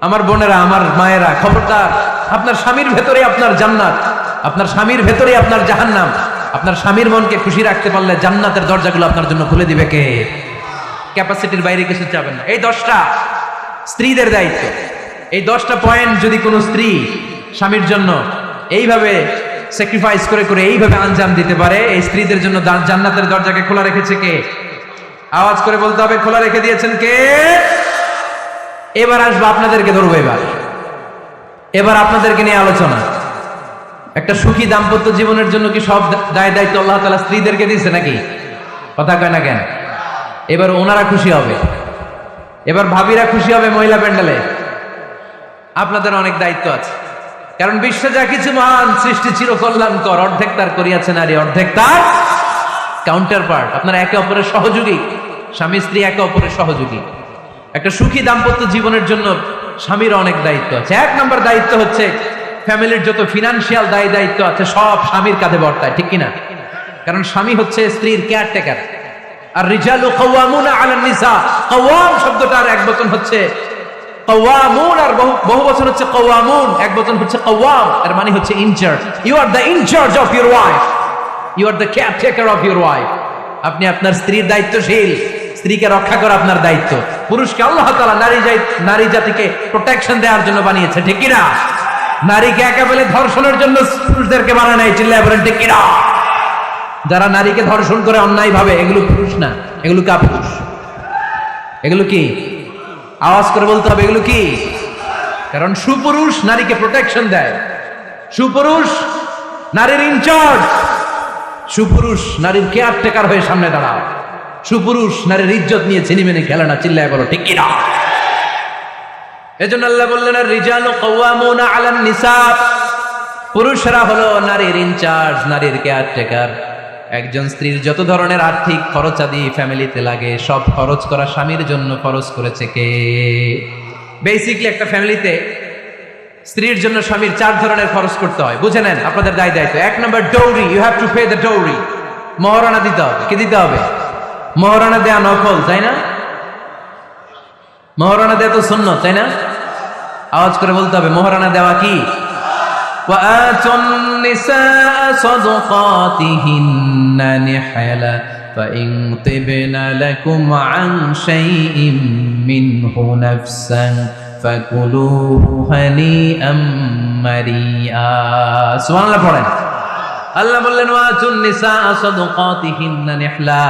আমার বোনেরা, আমার মায়েরা, খবরদার, আপনার স্বামীর ভেতরে আপনার জান্নাত, আপনার স্বামীর ভেতরে আপনার জাহান্নাম। আপনার স্বামীর মনকে খুশি রাখতে পারলে জান্নাতের দরজাগুলো আপনার জন্য খুলে দিবে কে? ক্যাপাসিটির বাইরে কিছু চাবেন না। এই 10টা স্ত্রীদের দায়িত্ব। এই 10টা পয়েন্ট যদি কোনো স্ত্রী স্বামীর জন্য এইভাবে স্যাক্রিফাইস করে করে এইভাবে আঞ্জাম দিতে পারে, এই স্ত্রীদের জন্য জান্নাতের দরজাকে খোলা রেখেছে কে? আওয়াজ করে বলতে হবে, খোলা রেখে দিয়েছেন কে? এবার আসবো আপনাদেরকে ধরবো, এবার আপনাদেরকে নিয়ে আলোচনা। একটা সুখী দাম্পত্য জীবনের জন্য কি সব দায় দায়িত্ব আল্লাহ তাআলা স্ত্রীদেরকে দিয়েছে নাকি? কথা কয় না কেন? এবার ওনারা খুশি হবে, এবার ভাবিরা খুশি হবে মহিলা প্যান্ডেলে। আপনাদের অনেক দায়িত্ব আছে, কারণ বিশ্বে যা কিছু মহান সৃষ্টি চিরকল্যাণকর, অর্ধেক তার করিয়াছে নারী, অর্ধেক তার কাউন্টার পার্ট। আপনারা একে অপরের সহযোগী, স্বামী স্ত্রী একে অপরের সহযোগী। একটা সুখী দাম্পত্য জীবনের জন্য স্বামীর অনেক দায়িত্ব আছে। এক নম্বর দায়িত্ব হচ্ছে ফ্যামিলির যত ফিনান্সিয়াল দায় দায়িত্ব আছে সব স্বামীর কাঁধে বর্তায়, ঠিক কিনা? কারণ স্বামী হচ্ছে স্ত্রীর কেয়ারটেকার। আর রিজালু কাওয়ামুনা আলান নিসা, কাওয়াম শব্দটার এক বচন হচ্ছে কাওয়ামুন, আর বহু বচন হচ্ছে কাওয়ামুন, এক বচন হচ্ছে কাওয়াম, এর মানে হচ্ছে in charge. You are the in charge of your wife, you are the caretaker of your wife. আপনি আপনার স্ত্রীর দায়িত্বশীল, স্ত্রীকে রক্ষা করা আপনার দায়িত্ব। পুরুষকে আল্লাহ তাআলা নারী জাতিকে প্রোটেকশন দেওয়ার জন্য বানিয়েছে, ঠিক কিনা? নারীকে একেবারে ধর্ষণের জন্য পুরুষদেরকে বানায় নাই, চিল্লায় বলেন ঠিক কিনা? যারা নারীকে ধর্ষণ করে অন্যায় ভাবে, এগুলো পুরুষ না, এগুলো কাপুরুষ। এগুলো কি? আওয়াজ করে বলতে হবে, এগুলো কি? কারণ সুপুরুষ নারীকে প্রোটেকশন দেয়, সুপুরুষ নারীর ইনচার্জ, সুপুরুষ নারীর কেয়ারটেকার হয়ে সামনে দাঁড়ায়, সুপুরুষ নারীর ইজ্জত নিয়ে ছিনিমিনি খেলে না, চিল্লায় বলো ঠিক কিনা? এজন্য আল্লাহ বললেন আর রিজালু কাওয়ামুনা আলান নিসা, পুরুষরা হলো নারীর ইনচার্জ, নারীর কেয়ারটেকার। একজন স্ত্রীর যত ধরনের আর্থিক খরচাদি ফ্যামিলিতে লাগে সব খরচ করা স্বামীর জন্য খরচ করেছে কে? বেসিক্যালি একটা ফ্যামিলিতে স্ত্রীর জন্য স্বামীর 4 ধরনের খরচ করতে হয়, বুঝে নেন আপনাদের দায় দায়িত্ব। 1 নম্বর dowry, you have to pay the dowry, মহারণা দিতে হবে। কি দিতে হবে? মহারণা দেয়া নফল, তাই না? মহারণা দেয়া তো সুন্নাত, তাই না? আওয়াজ করে বলতে হবে মহারণা দেওয়া কি? وآتوا النساء صدقاتهن نحلا فإن طبن لكم عن شيء منه نفسا فكلوه هنيئا مريئا। সুবহানাল্লাহ পড়েন। আল্লাহ বললেন ওয়াতুন নিসা সাদাকাতিহিন্না নিহলা,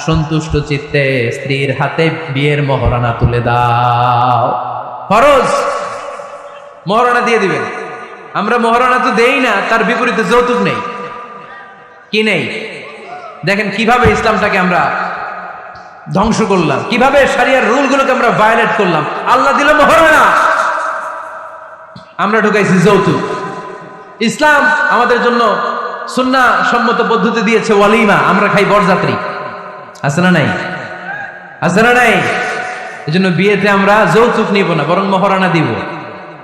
সন্তুষ্ট চিত্তে স্ত্রীর হাতে বিয়ের মহারণা তুলে দাও। ফরজ মহারণা দিয়ে দিবেন। আমরা মহারণা তো দেই না, তার বিপরীতে যৌতুক নেই। কি নেই? দেখেন কিভাবে ইসলামটাকে আমরা ধ্বংস করলাম, কিভাবে শরিয়ার রুলগুলোকে আমরা ভায়োলেট করলাম। আল্লাহ দিল মহারণা, আমরা ঢুকাইছি যৌতুক। ইসলাম আমাদের জন্য সুন্নাহ সম্মত পদ্ধতি দিয়েছে ওয়ালিমা, আমরা খাই বরযাত্রী। আছে না নাই? আছে না নাই? এজন্য বিয়েতে আমরা যৌতুক নিব না, বরং মহারণা দিব।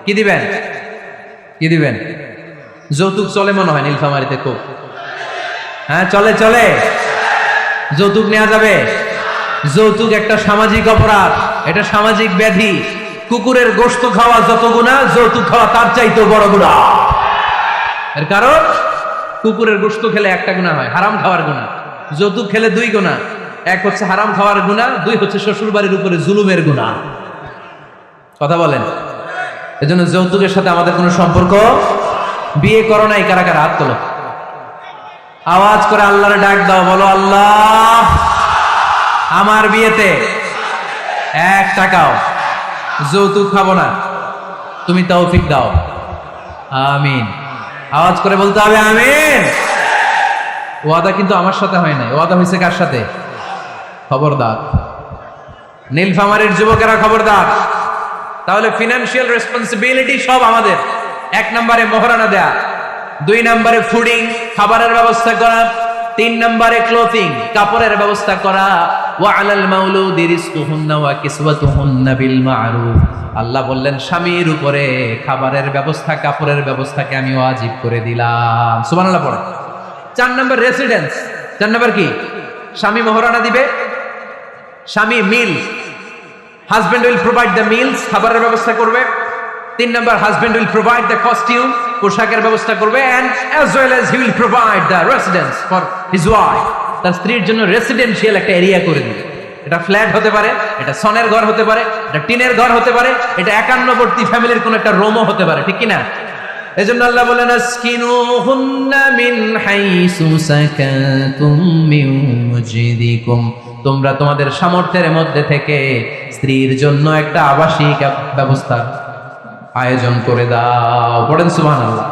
কি দিবেন? কি দিবেন? যৌতুক চলে মনে হয় নীলফামারীতে খুব। হ্যাঁ চলে, চলে। যৌতুক নেওয়া যাবে? যৌতুক একটা সামাজিক অপরাধ, এটা সামাজিক ব্যাধি। কুকুরের গোশত খাওয়া যত গুনাহ, যৌতুক খাওয়া তার চাইতেও বড় গুনাহ। এর কারণ কুকুরের গোশত খেলে একটা গুনাহ হয়, হারাম খাওয়ার গুনাহ। যৌতুক খেলে 2 গুনাহ, এক হচ্ছে হারাম খাওয়ার গুনাহ, 2 হচ্ছে শ্বশুর বাড়ির উপরে জুলুমের গুনাহ। কথা বলেন। এজন্য যৌতুকের সাথে আমাদের কোনো সম্পর্ক। বিয়ে করো নাই কারা কারা? হাত তোলো। আওয়াজ করে আল্লাহরে ডাক দাও, বলো আল্লাহ আমার বিয়েতে 1 টাকাও যৌতুক খাবো না, তুমি তৌফিক দাও। আমিন। আওয়াজ করে বলতে হবে আমিন। ওয়াদা কিন্তু আমার সাথে হয় নাই, ওয়াদা হয়েছে কার সাথে? খবরদার নীলফামারীর যুবকেরা, খবরদার। তাহলে ফিনান্সিয়াল রেসপন্সিবিলিটি সব আমাদের। 1 নম্বরে মহারণা দেয়া, 2 নম্বরে ফুডিং, খাবারের ব্যবস্থা করা, 3 নম্বরে ক্লোথিং, কাপড়ের ব্যবস্থা করা। ওয়া আলাল মাউলুদি রিজকুহুন্না ওয়া কিসওয়াতুহুন্না বিল মা'রুফ। আল্লাহ বললেন স্বামীর উপরে খাবারের ব্যবস্থা, কাপড়ের ব্যবস্থাকে আমি ওয়াজিব করে দিলাম। সুবহানাল্লাহ পড়ে। 4 নম্বর রেসিডেন্স। 4 নম্বর কি? স্বামী মহারণা দিবে, স্বামী meal, husband will provide the meals, খাবারের ব্যবস্থা করবে। 3 নম্বর husband will provide the costume, পোশাকের ব্যবস্থা করবে। And as well as he will provide the residence for his wife. তার স্ত্রীর জন্য রেসিডেন্সিয়াল একটা এরিয়া করে দিবে। এটা ফ্ল্যাট হতে পারে, এটা সনের ঘর হতে পারে, এটা টিনের ঘর হতে পারে, এটা একান্নবর্তী ফ্যামিলির কোন একটা রুমও হতে পারে, ঠিক কিনা? এজন্য আল্লাহ বলেন আসকিনুহুন্না মিন হাইসু সাকাতুম মিন ওয়াজদিকুম, তোমরা তোমাদের সামর্থ্যের মধ্যে থেকে স্ত্রীর জন্য একটা আবাসিক ব্যবস্থা আয়োজন করে দাও। পড়েন সুবহানাল্লাহ।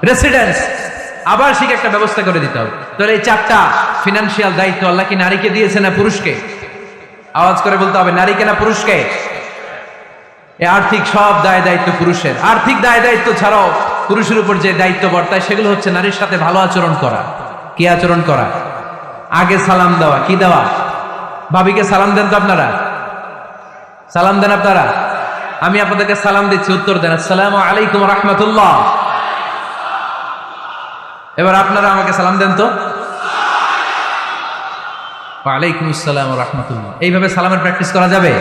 রেসিডেন্স, আবাসিক একটা ব্যবস্থা করে দিতে হবে। তাহলে এই চারটা ফিনান্সিয়াল দায়িত্ব আল্লাহ কি নারীকে দিয়েছে না পুরুষকে? আওয়াজ করে বলতে হবে, নারীকে না পুরুষকে? এই আর্থিক সব দায় দায়িত্ব পুরুষের। আর্থিক দায় দায়িত্ব ছাড়াও পুরুষের উপর যে দায়িত্ব বর্তায় সেগুলো হচ্ছে নারীর সাথে ভালো আচরণ করা। কি আচরণ করা? আগে সালাম দেওয়া। কি দেওয়া? ভাবিকে সালাম দেন তো আপনারা? সালাম দেন আপনারা? আমি আপনাদেরকে সালাম দিচ্ছি, উত্তর দেন আসসালামু আলাইকুম রাহমাতুল্লাহ। এবার আপনারা আমাকে সালাম দেন তো। ওয়ালাইকুম আসসালাম রাহমাতুল্লাহ। এইভাবে সালামের প্র্যাকটিস করা যাবে?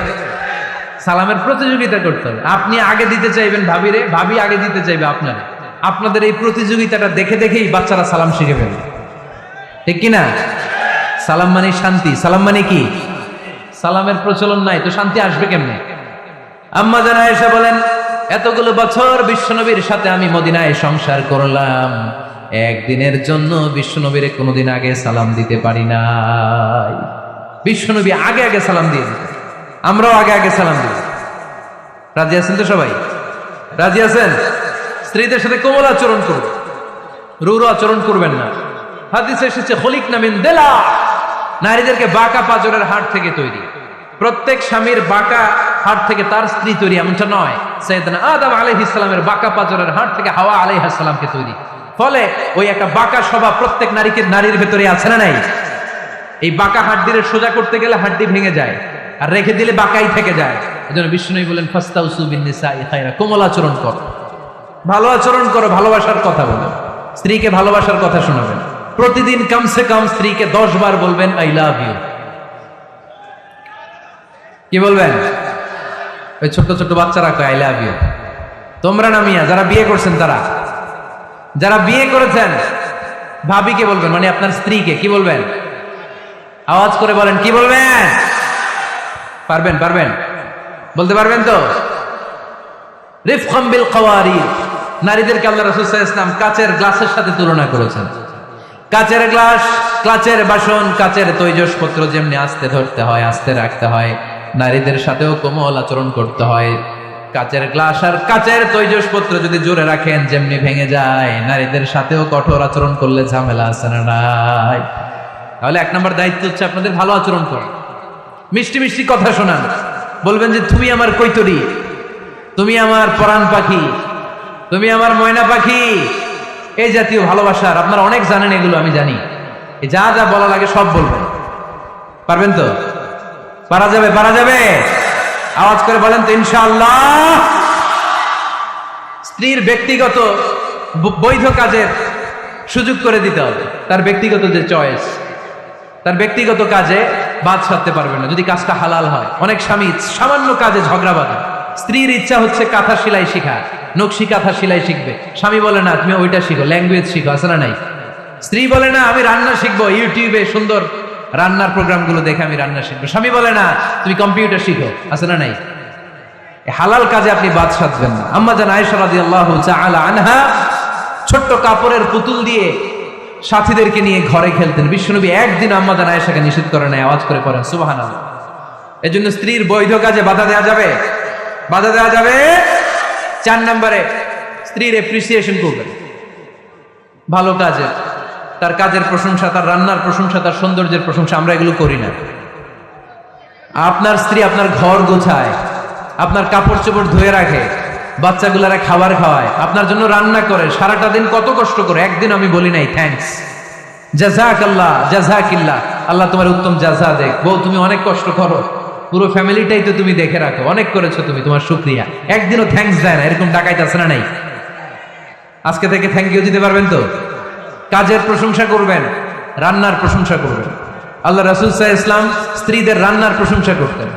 সালামের প্রতিযোগিতা করতে হবে। আপনি আগে দিতে চাইবেন ভাবিরে, ভাবি আগে দিতে চাইবে আপনারে। আপনাদের এই প্রতিযোগিতাটা দেখে দেখেই বাচ্চারা সালাম শিখে ফেলবে, ঠিক কিনা? সালাম মানে শান্তি। সালাম মানে কি? সালামের প্রচলন নাই তো শান্তি আসবে কেমনে? আম্মা জান আয়েশা বলেন, এতগুলো বছর বিশ্বনবীর সাথে আমি মদিনায় সংসার করলাম, একদিনের জন্য বিশ্বনবীর কোনোদিন আগে সালাম দিতে পারি নাই। বিশ্বনবী আগে আগে সালাম দিয়ে দিতেন, আমরাও আগে আগে সালাম দিই। রাজি আছেন তো সবাই? রাজি আছেন? স্ত্রীদের সাথে কোমল আচরণ করুন, রূঢ় আচরণ করবেন না। হাদিসে এসেছে খলিকনা মিন দিলা, নারীদেরকে বাঁকা পাঁজরের হাড় থেকে তৈরি। প্রত্যেক স্বামীর বাঁকা হাড় থেকে তার স্ত্রী তৈরি এমনটা নয়। সাইয়েদনা আদম আলাইহিস সালামের বাঁকা পাঁজরের হাড় থেকে হাওয়া আলাইহিস সালামকে তৈরি। ফলে ওই একটা বাঁকা স্বভাব প্রত্যেক নারীর ভেতরে আছে না নাই? এই বাঁকা হাড্ডির সোজা করতে গেলে হাড্ডি ভেঙে যায়, আর রেখে দিলে বাঁকাই থেকে যায়। এজন্য বিষ্ণু বলেন ফাস্তাউসু বিন নিসাই খায়রা, কোমল আচরণ করো, ভালো আচরণ করো, ভালোবাসার কথা বলো, স্ত্রীকে ভালোবাসার কথা শোনাবেন। প্রতিদিন কমসে কম স্ত্রীকে 10 বার বলবেন আই লাভ ইউ। কি বলবেন? ওই ছোট্ট ছোট্ট বাচ্চারা কয় আই লাভ ইউ। তোমরা না মিয়া, যারা বিয়ে করছেন তারা, যারা বিয়ে করেছেন ভাবিকে বলবেন, মানে আপনার স্ত্রীকে কি বলবেন? আওয়াজ করে বলেন, কি বলবেন? পারবেন? পারবেন? বলতে পারবেন তো? রিফকাম বিল কাওয়ারির, নারীদেরকে আল্লাহ রাসূল সাল্লাল্লাহু আলাইহি ওয়াসাল্লাম কাচের গ্লাসের সাথে তুলনা করেছেন। কাচের গ্লাস, কাচের বাসন, কাচের তৈজসপত্র যেমনি আস্তে ধরতে হয়, আস্তে রাখতে হয়, নারীদের সাথেও কোমল আচরণ করতে হয়। কাচের গ্লাস আর কাচের তৈজসপত্র যদি জোরে রাখেন যেমনি ভেঙে যায়, নারীদের সাথেও কঠোর আচরণ করলে ঝামেলা আছে না নাই? তাহলে 1 নম্বর দায়িত্ব হচ্ছে আপনাদের ভালো আচরণ করা, মিষ্টি মিষ্টি কথা শোনান। বলবেন যে তুমি আমার কৈতরি, তুমি আমার পরাণ পাখি, তুমি আমার ময়না পাখি, এই জাতীয় ভালোবাসার আপনারা অনেক জানেন, এগুলো আমি জানি। যা যা বলা লাগে সব বলবেন। পারবেন তো? পারা যাবে? পারা যাবে? আওয়াজ করে বলেন তো ইনশাআল্লাহ। স্ত্রীর ব্যক্তিগত বৈধ কাজের সুযোগ করে দিতে হবে। তার ব্যক্তিগত যে চয়েস, তার ব্যক্তিগত কাজে বাদ সাধতে পারবে না যদি কাজটা হালাল হয়। অনেক স্বামী সামান্য কাজে ঝগড়া বাঁধে। স্ত্রীর ইচ্ছা হচ্ছে কাঁথা সেলাই শিখা, নকশি কাঁথা সেলাই শিখবে, স্বামী বলে না তুমি ওইটা শিখো, ল্যাঙ্গুয়েজ শিখো, আছে না নাই? স্ত্রী বলে না আমি রান্না শিখবো, ইউটিউবে সুন্দর রান্নার প্রোগ্রামগুলো দেখে আমি রান্না শিখবো, স্বামী বলে না তুমি কম্পিউটার শিখো, আছে না নাই? হালাল কাজে আপনি বাদ সাধবেন না। আম্মা জান আয়েশা রাদিয়াল্লাহু তাআলা আনহা ছোট্ট কাপড়ের পুতুল দিয়ে সাথীদেরকে নিয়ে ঘরে খেলতেন। বিশ্বনবী একদিন আম্মা জান আয়েশাকে নিষেধ করে নাই। আওয়াজ করে পড়েন সুবহানাল্লাহ। এজন্য স্ত্রীর বৈধ কাজে বাধা দেওয়া যাবে? বাধা দেওয়া যাবে। 4 নম্বরে স্ত্রীর এপ্রিসিয়েশন করবেন ভালো কাজে, তার কাজের প্রশংসা, তার রান্নার প্রশংসা, তার সৌন্দর্যের প্রশংসা। আমরা এগুলো করি না। আপনার স্ত্রী আপনার ঘর গোছায়, আপনার কাপড় চোপড় ধুয়ে রাখে, বাচ্চাগুলারা খাবার খাওয়ায়, আপনার জন্য রান্না করে, সারাটা দিন কত কষ্ট করে। একদিন আমি বলি নাই থ্যাঙ্কস, জাযাকাল্লাহ, জাযাকিল্লাহ, আল্লাহ তোমার উত্তম জাযা দেখ। বউ তুমি অনেক কষ্ট করো, পুরো ফ্যামিলিটাই তো তুমি দেখে রাখো, অনেক করেছো তুমি, তোমার শুকরিয়া। একদিনও থ্যাঙ্কস দেয় না, এরকম ডাকাইতে আছে না নাই? আজকে থেকে থ্যাংক ইউ দিতে পারবেন তো? কাজের প্রশংসা করবেন, রান্নার প্রশংসা করবেন। আল্লাহ রাসূল সাল্লাল্লাহু আলাইহি ওয়াসাল্লাম স্ত্রীদের রান্নার প্রশংসা করতেন।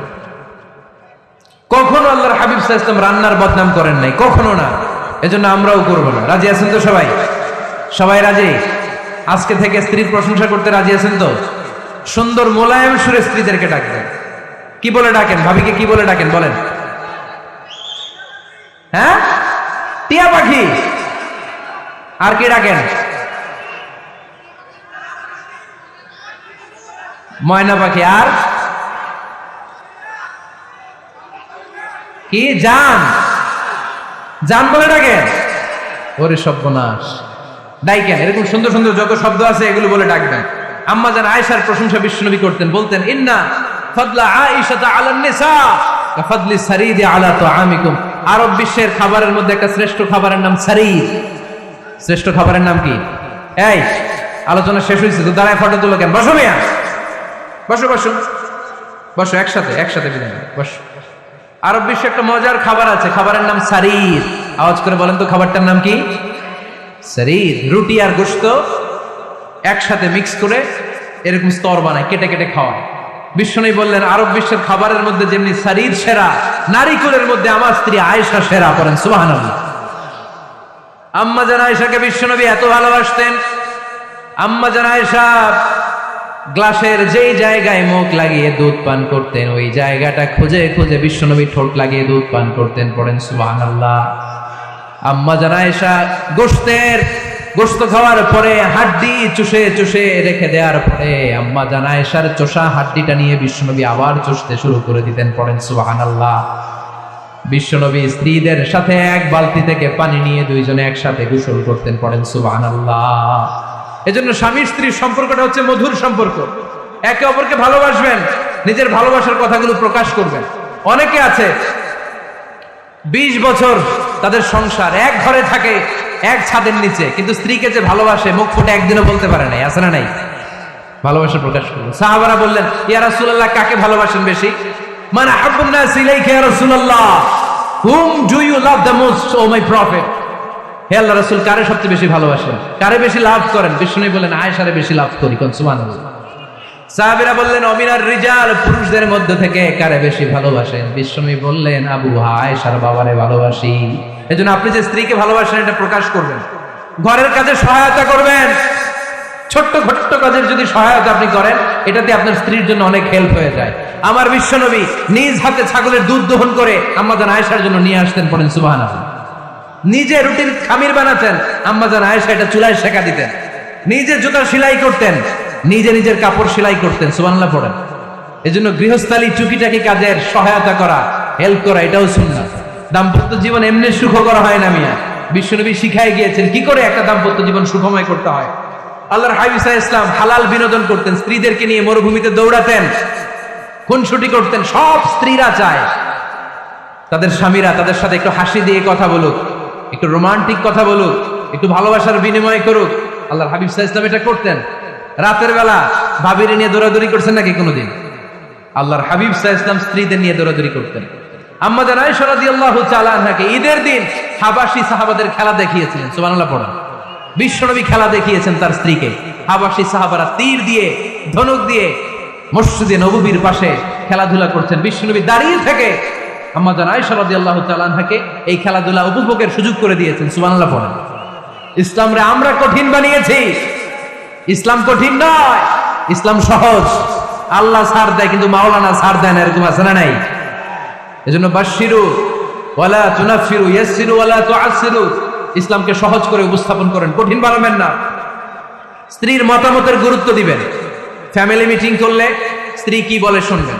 কখনো আল্লাহর হাবিব সাল্লাল্লাহু আলাইহি ওয়াসাল্লাম রান্নার বদনাম করেন নাই, কখনো না। এজন্য আমরাও করব না। রাজি আছেন তো সবাই? সবাই রাজি? আজকে থেকে স্ত্রীর প্রশংসা করতে রাজি আছেন তো? সুন্দর মোলায়েম সুরে স্ত্রীদেরকে ডাকবেন। কি বলে ডাকেন? ভাবিকে কি বলে ডাকেন বলেন? হ্যাঁ, টিয়া পাখি। আর কি ডাকেন? ময়না পাখি। আর কি? জান। জান বলে ডাকেন। ওরে সর্বনাশ, ডাইকেন, এরকম সুন্দর সুন্দর যত শব্দ আছে এগুলো বলে ডাকবেন। আম্মা জান আয়েশার প্রশংসা বিশ্বনবী করতেন, বলতেন ইন্না ফাদলা আয়েশাতা আলান নিসা কাফাদলি সারিদি আলা তুআমিকুম। আরব বিশ্বের খাবারের মধ্যে একটা শ্রেষ্ঠ খাবারের নাম সারিদ। শ্রেষ্ঠ খাবারের নাম কি? এই আলোচনা শেষ হয়েছে তো দাঁড়ায় ফটো তুলো কেন? বসো মিয়া, বসো বসো বসো, একসাথে বিদায় বসো। আরব বিশ্বে একটা মজার খাবার আছে, খাবারের নাম সারিদ। আওয়াজ করে বলেন তো খাবারটার নাম কি? সারিদ। রুটি আর গোশত একসাথে মিক্স করে এরকম স্তর বানায়, কেটে কেটে খাওয়ায়। বিশ্বনবী বললেন আরব বিশ্বের খাবারের মধ্যে যেমনি সারিদ সেরা, নারীকুলের মধ্যে আমার স্ত্রী আয়েশা সেরা। করেন সুবহানাল্লাহ। আম্মা জান আয়েশাকে বিশ্বনবী এত ভালোবাসতেন, আম্মা জান আয়েশা গ্লাসের যেই জায়গায় মুখ লাগিয়ে দুধ পান করতেন ওই জায়গাটা খুঁজে খুঁজে বিশ্বনবী ঠোঁট লাগিয়ে দুধ পান করতেন। পড়েন সুবহানাল্লাহ। আম্মা জান আয়েশা গোশত খাওয়ার পরে হাড্ডি চুষে চুষে রেখে দেওয়ার পরে আম্মা জান আয়েশার চোষা হাড্ডিটা নিয়ে বিশ্বনবী আবার চুষতে শুরু করে দিতেন। পড়েন সুবহানাল্লাহ। বিশ্বনবী স্ত্রীদের সাথে এক বালতি থেকে পানি নিয়ে দুইজনে একসাথে গোসল করতেন। পড়েন সুবহানাল্লাহ। এজন্য স্বামী স্ত্রীর সম্পর্কটা হচ্ছে মধুর সম্পর্ক। একে অপরকে ভালোবাসবেন, নিজের ভালোবাসার কথাগুলো প্রকাশ করবেন। অনেকে আছে 20 বছর তাদের সংসার, এক ঘরে থাকে, এক ছাদের নিচে, কিন্তু স্ত্রীকে যে ভালোবাসে মুখ ফুটে একদিনও বলতে পারে নাই। আছে না নাই? ভালোবাসা প্রকাশ করবে। সাহাবারা বললেন ইয়া রাসূলুল্লাহ, কাকে ভালোবাসেন বেশি? মান আহাব্বুন নাস ইলাইকা ইয়া রাসূলুল্লাহ, whom do you love the most, O my prophet? হে আল্লাহ রাসূল, কারে সবচেয়ে বেশি ভালোবাসেন, কারে বেশি লাভ করেন? বিষ্ণু বললেন আয়েশারে বেশি লাভ করি। কোন সুবহানাল্লাহ। সাহাবীরা বললেন অমিনার রিজাল, পুরুষদের মধ্যে থেকে কারে বেশি ভালোবাসেন? বিষ্ণু বললেন আবু আয়েশার বাবারে ভালোবাসি। এজন্য আপনি যে স্ত্রীকে ভালোবাসেন এটা প্রকাশ করবেন, ঘরের কাজে সহায়তা করবেন। ছোট্ট ছোট্ট কাজের যদি সহায়তা আপনি করেন, এটাতে আপনার স্ত্রীর জন্য অনেক হেল্প হয়ে যায়। আমার বিশ্বনবী নিজ হাতে ছাগলের দুধ দহন করে আম্মা জান আয়েশার জন্য নিয়ে আসতেন। পড়েন সুবহানাল্লাহ। নিজে রুটির খামির বানাতেন, আম্মা জান আয়েশা এটা চুলায় সেকা দিতেন। নিজে জুতা সেলাই করতেন, নিজে নিজের কাপড় সেলাই করতেন। সুবহানাল্লাহ পড়েন। এজন্য গৃহস্থালী টুকিটাকি কাজের সহায়তা করা, হেল্প করা, এটাও সুন্নাত। দাম্পত্য জীবন এমনি সুখ করা হয় না মিয়া। বিশ্বনবী শিখাই গিয়েছেন কি করে একটা দাম্পত্য জীবন সুখময় করতে হয়। আল্লাহর হাবিব সাল্লাল্লাহু আলাইহি ওয়াসাল্লাম হালাল বিনোদন করতেন, স্ত্রীদেরকে নিয়ে মরুভূমিতে দৌড়াতেন, খুনসুটি করতেন। সব স্ত্রীরা চায় তাদের স্বামীরা তাদের সাথে একটু হাসি দিয়ে কথা বলুক, একটু রোমান্টিক কথা বলুক, একটু ভালোবাসার বিনিময় করুক। আল্লাহর হাবিব সাল্লাল্লাহু আলাইহি ওয়াসাল্লাম এটা করতেন। রাতের বেলা ভাবিরে নিয়ে দৌড়াদৌড়ি করছেন নাকি কোনোদিন? আল্লাহর হাবিব সাল্লাল্লাহু আলাইহি ওয়াসাল্লাম স্ত্রীদের নিয়ে দৌড়াদৌড়ি করতেন। আম্মা জান আয়েশা রাদিয়াল্লাহু তাআলা আনহাকে ঈদের দিন হাবাসি সাহাবাদের খেলা দেখিয়েছিলেন। সুবহানাল্লাহ পড়েন। বিশ্বনবী খেলা দেখিয়েছেন তার স্ত্রীকে। হাবাসি সাহাবারা তীর দিয়ে, ধনুক দিয়ে মসজিদে নববীর পাশে খেলাধুলা করছেন। বিশ্বনবী দাঁড়িয়ে থেকে আম্মা জান আয়েশা রাদিয়াল্লাহু তাআলা আনহাকে এই খেলাধুলা উপভোগের সুযোগ করে দিয়েছেন। সুবহানাল্লাহ পড়েন। ইসলামরে আমরা কঠিন বানিয়েছি, ইসলাম কঠিন নয়, ইসলাম সহজ। আল্লাহ ছাড় দেয় কিন্তু মাওলানা ছাড় দেয় না, এরকম আছে না নাই? এজন্য বাশশিরু ওয়ালা তুনাফিরু, ইয়াসসিরু ওয়ালা তুআসসিরু। ইসলামকে সহজ করে উপস্থাপন করেন, কঠিন বানাবেন না। স্ত্রীর মতামতের গুরুত্ব দিবেন। ফ্যামিলি মিটিং করলে স্ত্রী কি বলে শুনবেন।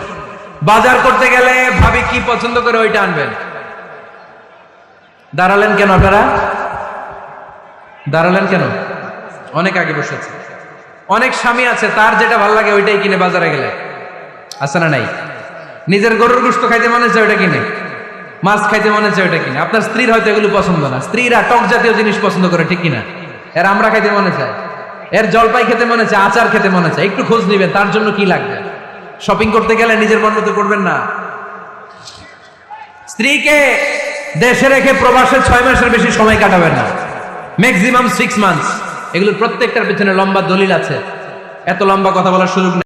বাজার করতে গেলে ভাবি কি পছন্দ করে ওইটা আনবেন। দাঁড়ালেন কেন আপনারা? দাঁড়ালেন কেন? অনেক আগে বসেছে। অনেক স্বামী আছে তার যেটা ভালো লাগে ওইটাই কিনে বাজারে গেলে। আছে না নাই? নিজের গরুর গোশত খাইতে মনে হচ্ছে ওইটা কিনে, মাছ খাইতে মনে হচ্ছে ওইটা কিনে। আপনার স্ত্রীর হয়তো এগুলো পছন্দ না। স্ত্রীরা টক জাতীয় জিনিস পছন্দ করে, ঠিক কিনা? এর আমরা খাইতে মনে চায়, এর জলপাই খেতে মনে চায়, আচার খেতে মনে চায়। একটু খোঁজ নিবেন তার জন্য কি লাগবে। শপিং করতে গেলে নিজের মন মতো করবেন না। স্ত্রীকে দেশে রেখে প্রবাসে 6 মাসের বেশি সময় কাটাবেন না, ম্যাক্সিমাম 6 মান্থস। এগুলোর প্রত্যেকটার পেছনে লম্বা দলিল আছে, এত লম্বা কথা বলার সুযোগ নেই।